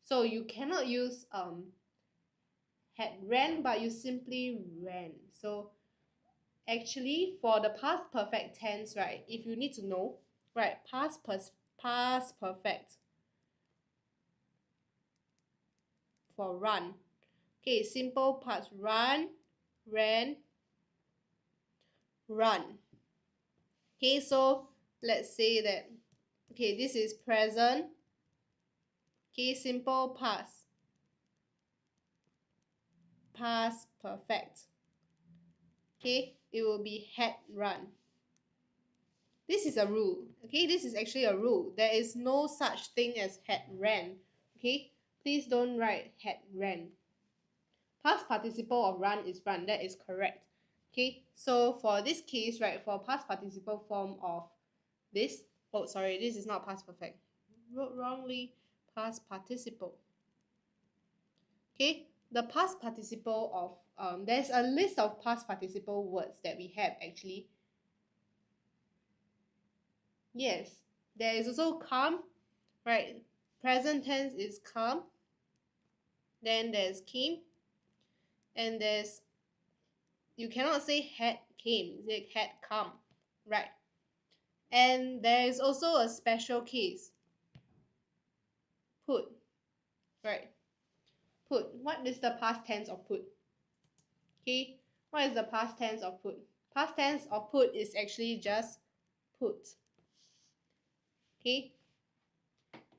S1: So you cannot use had ran, but you simply ran. So actually for the past perfect tense, right, if you need to know, right, past perfect for run. Okay, simple past run, ran, run. Okay, so let's say that, okay, this is present. Okay, simple past perfect. Okay, it will be had run. This is a rule. Okay, this is actually a rule. There is no such thing as had ran. Okay, please don't write had ran. Past participle of run is run. That is correct. Okay, so for this case, right, for past participle form of this, oh, sorry, this is not past perfect. Wrote wrongly, past participle. Okay, the past participle of, there's a list of past participle words that we have actually. Yes, there is also come, right? Present tense is come. Then there's came. And there's, you cannot say had came, it had come, right? And there is also a special case, put, right? Put, what is the past tense of put? Okay, what is the past tense of put? Past tense of put is actually just put. Okay,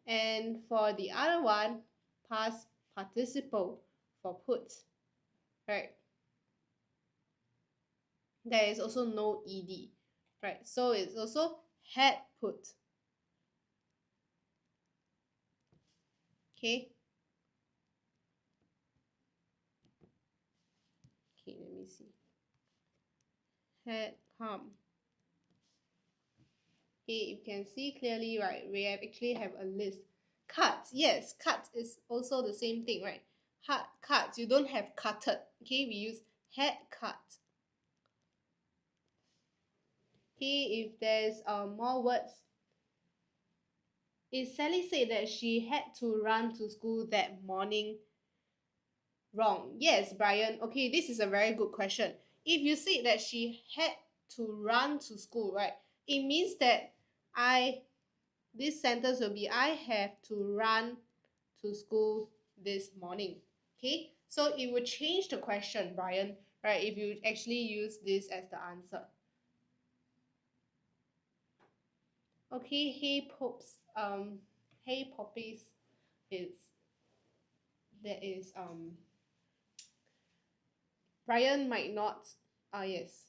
S1: and for the other one, past participle for put, right? There is also no ed, right? So it's also had put. Okay, let me see. Had come. Okay, you can see clearly, right? We actually have a list. Cut, yes, cut is also the same thing, right? Cut, you don't have cutted. Okay, we use had cut. Okay, if there's more words. Is Sally said that she had to run to school that morning wrong? Yes, Brian. Okay, this is a very good question. If you say that she had to run to school, right? It means that this sentence will be I have to run to school this morning. Okay, so it will change the question, Brian, right? If you actually use this as the answer. Okay, hey pops, hey poppies is that is Brian might not. Yes.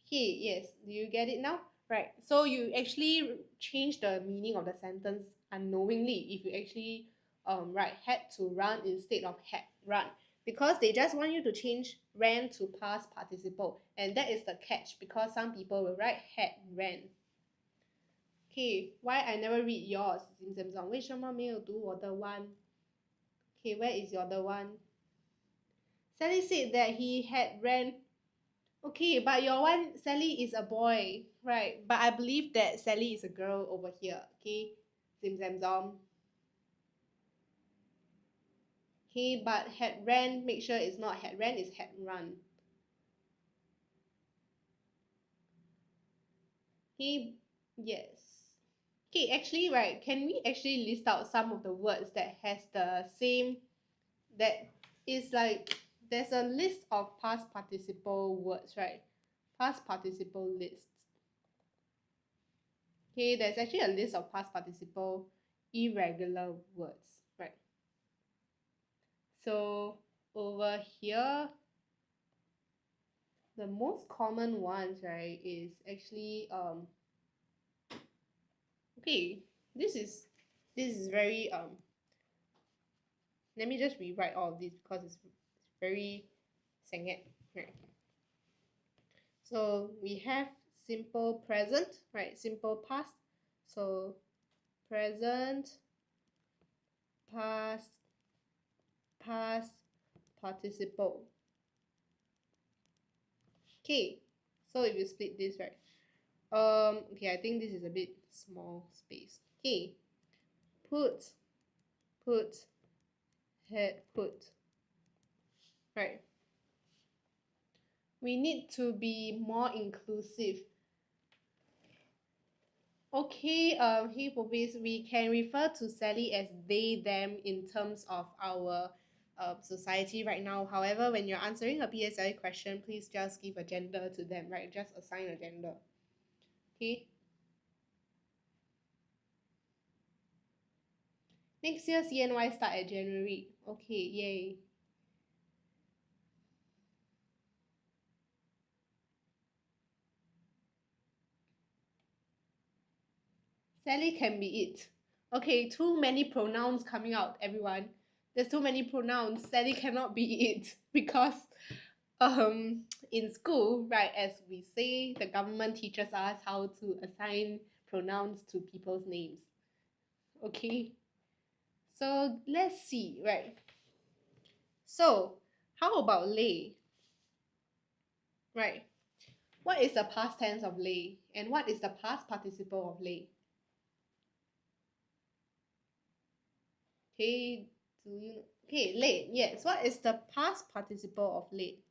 S1: Hey, yes. Do you get it now? Right. So you actually change the meaning of the sentence unknowingly if you actually write had to run instead of had run, because they just want you to change ran to past participle, and that is the catch because some people will write had ran. Okay, why I never read yours? 为什么没有读我的 one? Okay, where is your the one? Sally said that he had ran. Okay, but your one, Sally, is a boy, right? But I believe that Sally is a girl over here, okay? Zim zam zom. Okay, but had ran, make sure it's not had ran, it's had run. Okay, yes. Okay, actually, right, can we actually list out some of the words that has the same, that is like, there's a list of past participle words, right? Past participle lists. Okay, there's actually a list of past participle irregular words, right? So over here, the most common ones, right, is actually okay, this is very let me just rewrite all of this because it's very sengit, right? So we have simple present, right? Simple past. So present, past, past participle. Okay, so if you split this, right? Okay, I think this is a bit small space. Okay, put, had put, right? We need to be more inclusive. Okay, hey Popis, we can refer to Sally as they, them in terms of our society right now. However, when you're answering a PSLE question, please just give a gender to them, right? Just assign a gender. Okay. Next year, CNY start at January. Okay, yay. Sally can be it. Okay, too many pronouns coming out, everyone. There's too many pronouns. Sally cannot be it because in school, right, as we say, the government teaches us how to assign pronouns to people's names. Okay. So let's see, right? So how about lay? Right. What is the past tense of lay? And what is the past participle of lay? Okay, do you know? Okay, late. Yes. What is the past participle of late?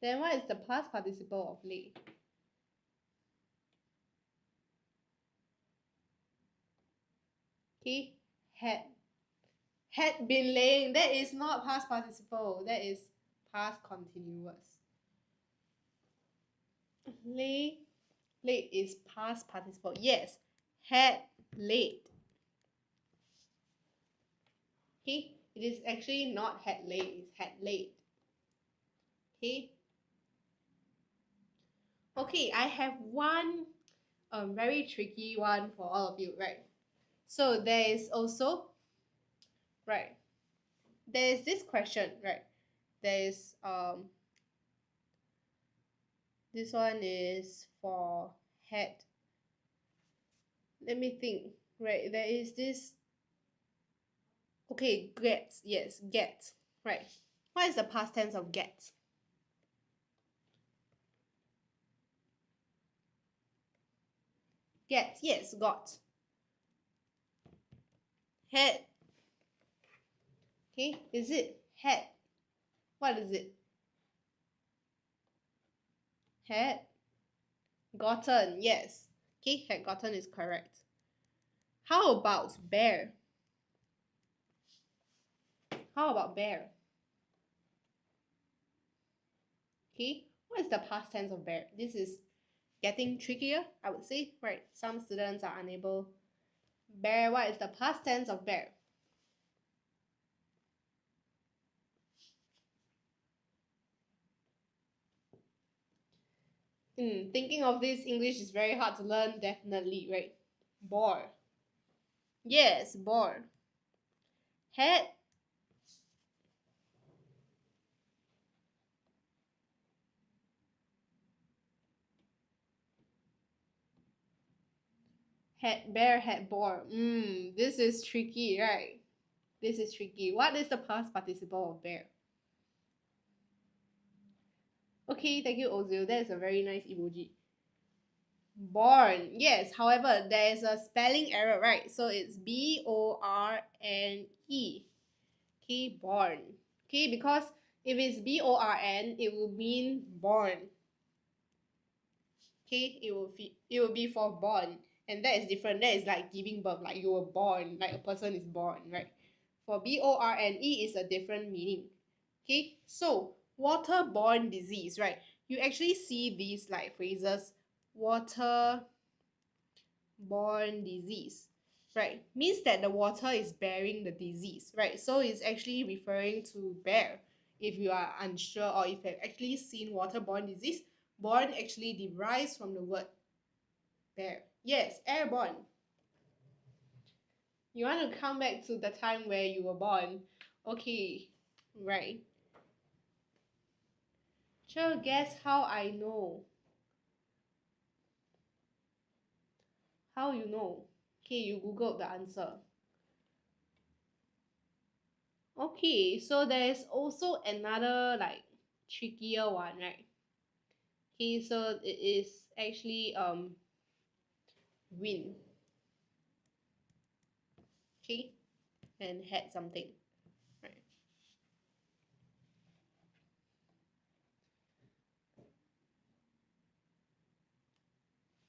S1: Then what is the past participle of late? Okay, had been laying. That is not past participle. That is past continuous. Lay is past participle. Yes, had laid. Okay, it is actually not had laid. It's had laid. Okay. Okay, I have one very tricky one for all of you, right? So there is also, right, there is this question, right? There is this one is for had. Let me think. Right, there is this. Okay, get. Yes, get. Right. What is the past tense of get? Get. Yes, got. Had. Okay, is it had? What is it? Had gotten. Yes. Okay, had gotten is correct. How about bear? How about bear? Okay, what is the past tense of bear? This is getting trickier, I would say, right? Some students are unable. Bear, what is the past tense of bear? Thinking of this, English is very hard to learn, definitely, right? Bore. Yes, bore. Had. Had, bear, had, bore. This is tricky, right? This is tricky. What is the past participle of bear? Okay, thank you, Ozil. That is a very nice emoji. Born. Yes, however, there is a spelling error, right? So it's B-O-R-N-E. Okay, born. Okay, because if it's B-O-R-N, it will mean born. Okay, it will be for born. And that is different. That is like giving birth, like you were born, like a person is born, right? For B-O-R-N-E is a different meaning. Okay, so waterborne disease, right? You actually see these like phrases, waterborne disease, right? Means that the water is bearing the disease, right? So it's actually referring to bear. If you are unsure or if you have actually seen waterborne disease, born actually derives from the word bear. Yes, airborne. You want to come back to the time where you were born. Okay, right. Sure, guess how I know. How you know? Okay, you googled the answer. Okay, so there's also another like trickier one, right? Okay, so it is actually win. Okay, and had something. Right.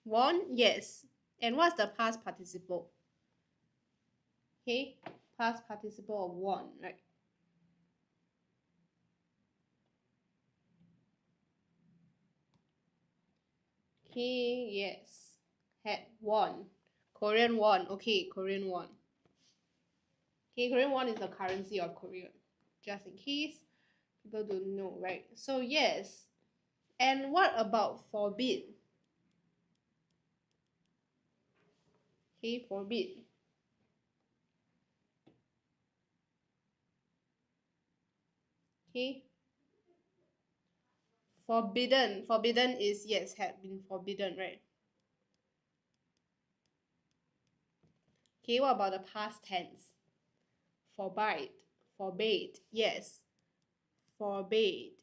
S1: Won, yes. And what's the past participle? Okay, past participle of won, right? Okay, yes. Had won. Korean won. Okay, Korean won. Okay, Korean won is the currency of Korea. Just in case people don't know, right? So yes. And what about forbid? Okay, forbid. Okay. Forbidden. Forbidden is yes, had been forbidden, right? Okay, what about the past tense? Forbade. Forbade. Yes. Forbade.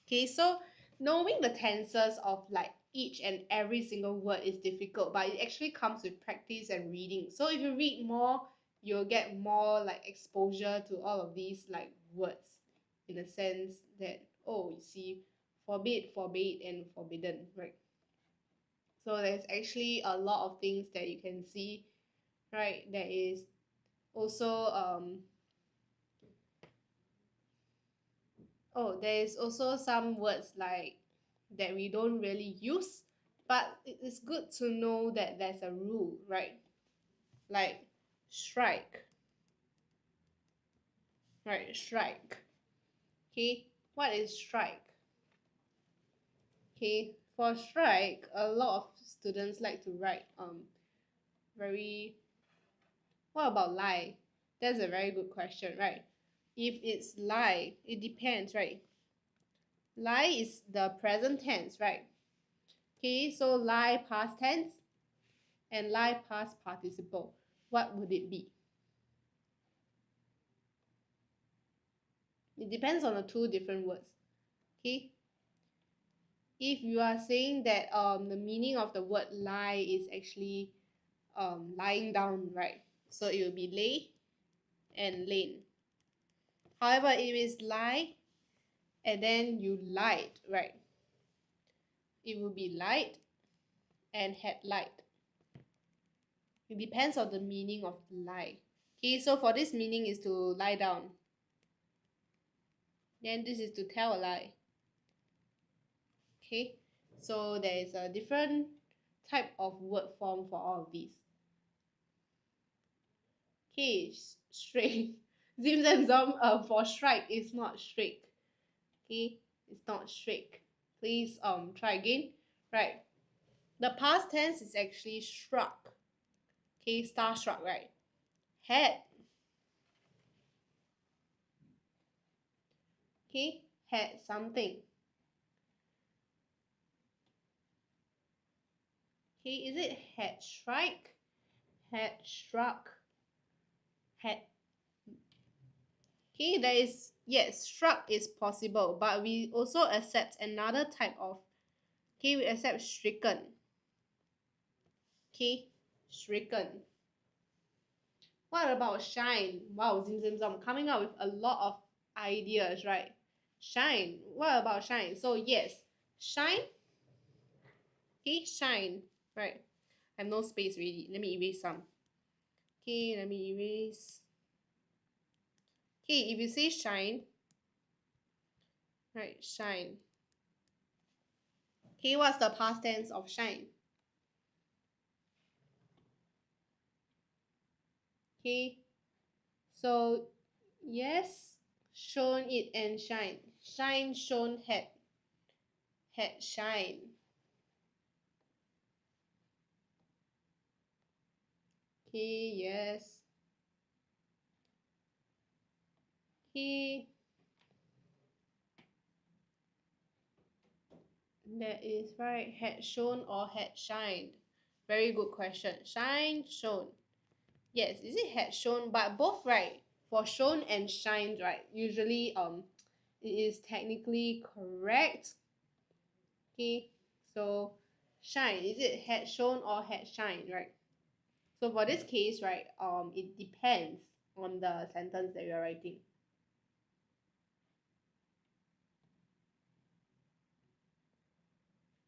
S1: Okay, so knowing the tenses of like each and every single word is difficult, but it actually comes with practice and reading. So if you read more, you'll get more like exposure to all of these like words in the sense that, oh, you see, forbid, forbade, and forbidden, right? So there's actually a lot of things that you can see, right? There is also oh, there is also some words like that we don't really use, but it is good to know that there's a rule, right? Like strike, right? Strike. Okay, what is strike? Okay, for strike, a lot of students like to write very. What about lie? That's a very good question, right? If it's lie, it depends, right? Lie is the present tense, right? Okay, so lie past tense and lie past participle. What would it be? It depends on the two different words. Okay, if you are saying that the meaning of the word lie is actually lying down, right? So it will be lay and lain. However, if it's lie and then you lied, right? It will be lied and had lied. It depends on the meaning of lie. Okay, so for this meaning is to lie down. Then this is to tell a lie. Okay, so there is a different type of word form for all of these. Okay, strike. Zim and zom for strike is not strike. Okay, it's not strike. Please try again. Right. The past tense is actually struck. Okay, starstruck, right? Had. Okay, had something. Okay, is it had strike? Had struck? Had. Okay, there is, yes, struck is possible, but we also accept another type of, okay, we accept stricken. Okay, stricken. What about shine? Wow, Zim Zim Zom, coming up with a lot of ideas, right? Shine. What about shine? So yes, shine. Okay, shine. Right. I have no space really. Let me erase some. Okay, let me erase. Okay, if you say shine, right, shine. Okay, what's the past tense of shine? Okay, so yes, shone it and shine. Shine, shone, had shine. Okay, yes. Okay, that is right. Had shone or had shined. Very good question. Shine, shone. Yes, is it had shown? But both right. For shown and shined, right? Usually it is technically correct. Okay, so shine, is it had shown or had shined, right? So for this case, right, it depends on the sentence that you're writing.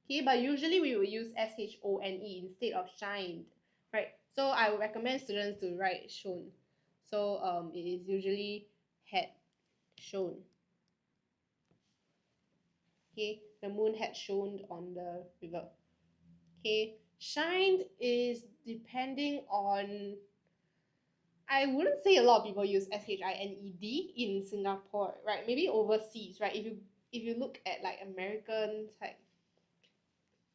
S1: Okay, but usually we will use shone instead of shined, right? So I would recommend students to write shown. So it is usually had shown. Okay, the moon had shone on the river. Okay, shined is depending on, I wouldn't say a lot of people use shined in Singapore, right? Maybe overseas, right? If you look at like American type,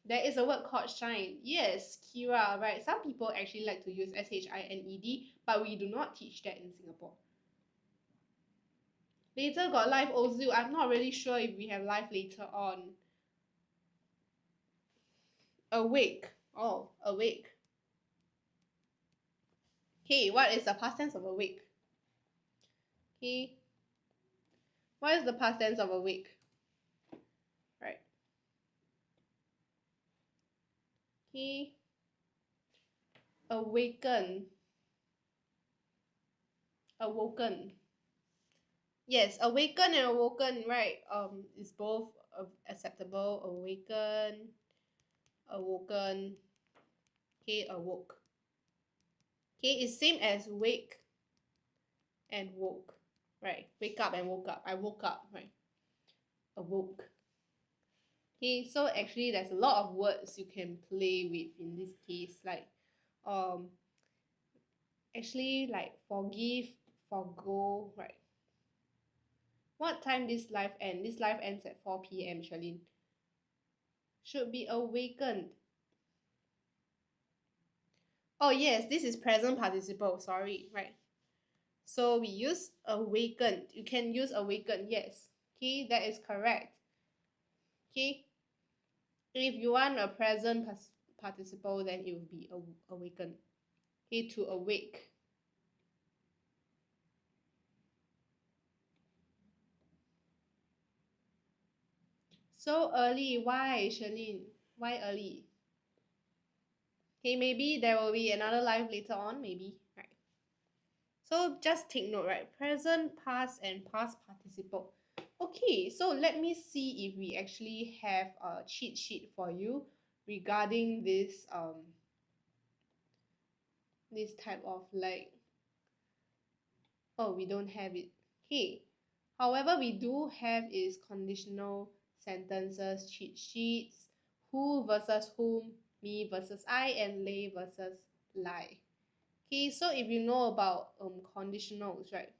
S1: there is a word called shine. Yes, Kira, right? Some people actually like to use shined, but we do not teach that in Singapore. Later got live Ozu. I'm not really sure if we have live later on. Awake. Oh, awake. Okay, what is the past tense of awake? Okay, what is the past tense of awake? Right. Okay, awaken. Awoken. Yes, awaken and awoken, right? Is both acceptable. Awaken, awoken. Okay, awoke. Okay, it's same as wake and woke, right? Wake up and woke up. I woke up, right? Awoke. Okay, so actually there's a lot of words you can play with in this case, like um actually like forgive, forgo, right? What time this life end? This life ends at 4 p.m. Charlene. Should be awakened. Oh yes, this is present participle, sorry, right? So we use awakened. You can use awakened, yes. Okay, that is correct. Okay, if you want a present participle, then it will be awakened. Okay, to awake. So early, why, Charlene? Why early? Okay, maybe there will be another live later on, maybe, right? So just take note, right? Present, past, and past participle. Okay, so let me see if we actually have a cheat sheet for you regarding this type of like, oh, we don't have it. Okay. However, we do have is conditional sentences cheat sheets, who versus whom, me versus I, and lay versus lie. Okay, so if you know about conditionals, right?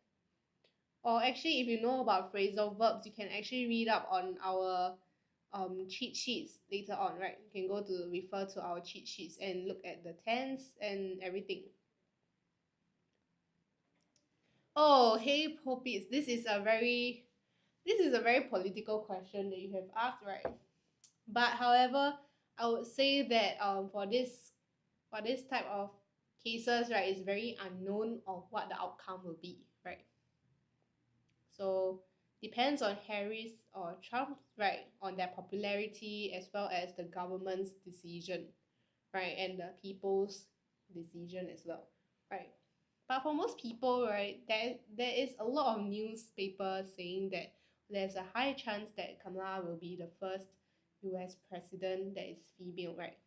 S1: Or actually, if you know about phrasal verbs, you can actually read up on our cheat sheets later on, right? You can go to refer to our cheat sheets and look at the tense and everything. Oh, hey Poppies, this is a very political question that you have asked, right? But however, I would say that for this type of cases, right, it's very unknown of what the outcome will be, right? So depends on Harris or Trump, right, on their popularity as well as the government's decision, right, and the people's decision as well, right? But for most people, right, there is a lot of newspapers saying that there's a high chance that Kamala will be the first US president that is female, right?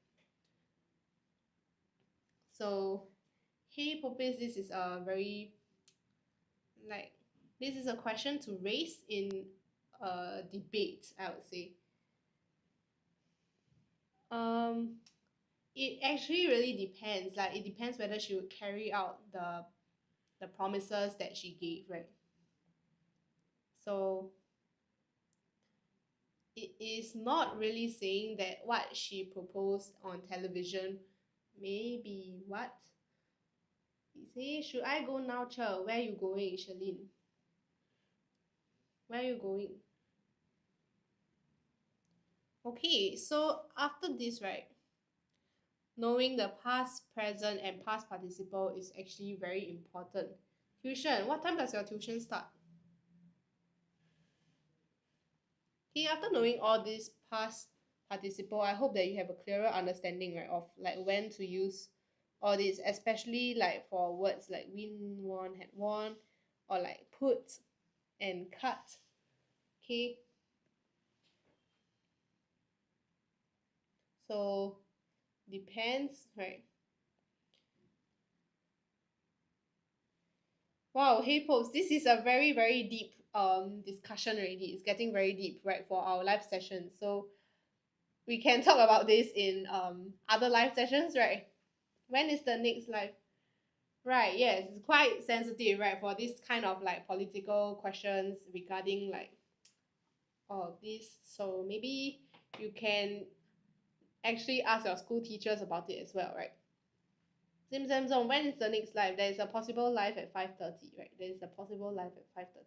S1: So, hey, Popis, this is a very, like, this is a question to raise in a debate, I would say. Um, it actually really depends. Like, it depends whether she would carry out the promises that she gave, right? So it is not really saying that what she proposed on television may be what? You say, should I go now, Cher? Where are you going, Shalene? Where are you going? Okay, so after this, right, knowing the past, present, and past participle is actually very important. Tuition, what time does your tuition start? Okay, after knowing all these past participle, I hope that you have a clearer understanding, right, of like when to use all these, especially like for words like win, won, had won, or like put and cut. Okay, so depends, right? Wow, hey Popes, this is a very, very deep discussion already. It's getting very deep, right, for our live session. So we can talk about this in other live sessions, right? When is the next live? Right, yes, it's quite sensitive, right, for this kind of like political questions regarding like all of this. So maybe you can actually ask your school teachers about it as well, right? Zim Zam Zong, when is the next live? There is a possible live at 5:30, right? There is a possible live at 5:30.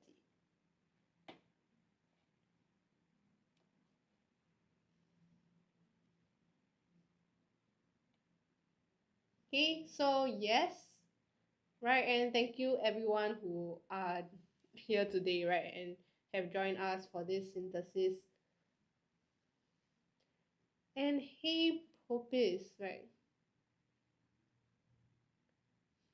S1: Okay, so yes, right, and thank you everyone who are here today, right, and have joined us for this synthesis. And hey, Popis, right?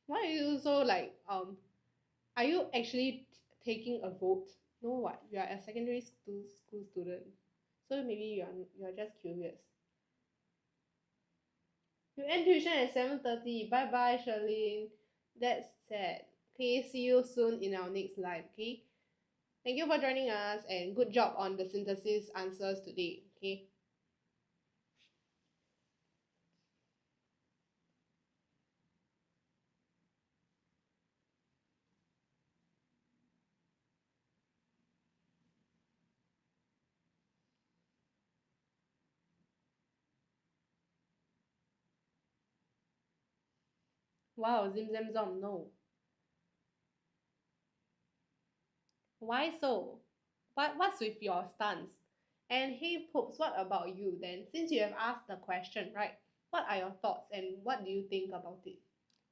S1: Why are you so like are you actually taking a vote? No, what? You are a secondary school student, so maybe you are just curious. You end tuition at 7:30. Bye bye, Charlene. That's sad. Okay, see you soon in our next live. Okay, thank you for joining us and good job on the synthesis answers today. Okay. Wow, Zim Zam Zom, no. Why so? What's with your stance? And hey, Popes, what about you then? Since you have asked the question, right? What are your thoughts and what do you think about it?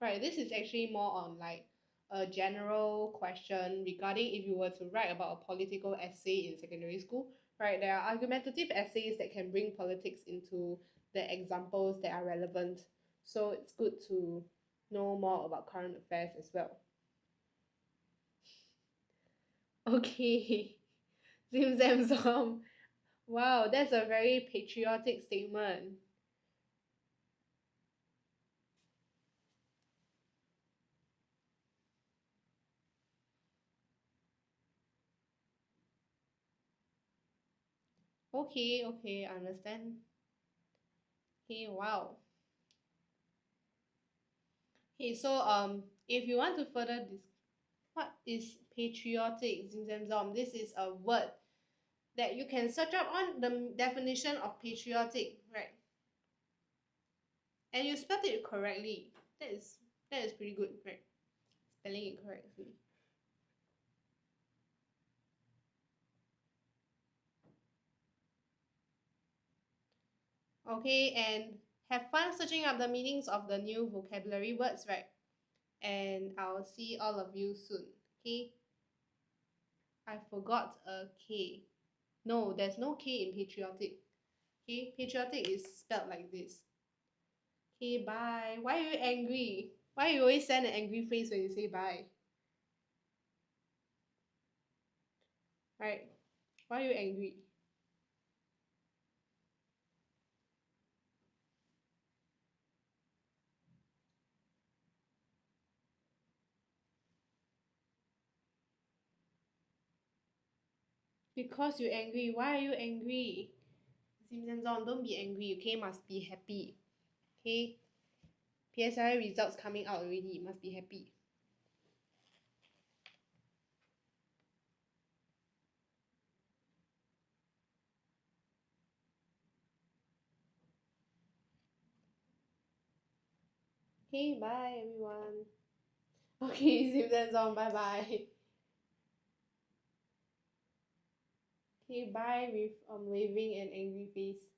S1: Right, this is actually more on like a general question regarding if you were to write about a political essay in secondary school, right? There are argumentative essays that can bring politics into the examples that are relevant. So it's good to know more about current affairs as well. Okay. Zim Zam Zom. Wow, that's a very patriotic statement. Okay, okay, I understand. Okay, wow. Okay, so if you want to further this, what is patriotic, Zim Zam Zom? This is a word that you can search up on the definition of patriotic, right? And you spelled it correctly. That is pretty good, right? Spelling it correctly. Okay, and have fun searching up the meanings of the new vocabulary words, right? And I'll see all of you soon. Okay? I forgot a K. No, there's no K in patriotic. Okay? Patriotic is spelled like this. Okay, bye. Why are you angry? Why you always send an angry face when you say bye? Right? Why are you angry? Because you're angry. Why are you angry? Simpsons on, don't be angry, okay? Must be happy. Okay? PSI results coming out already. Must be happy. Okay, bye everyone. Okay, Simpsons on, bye bye. Okay, bye with waving and angry face.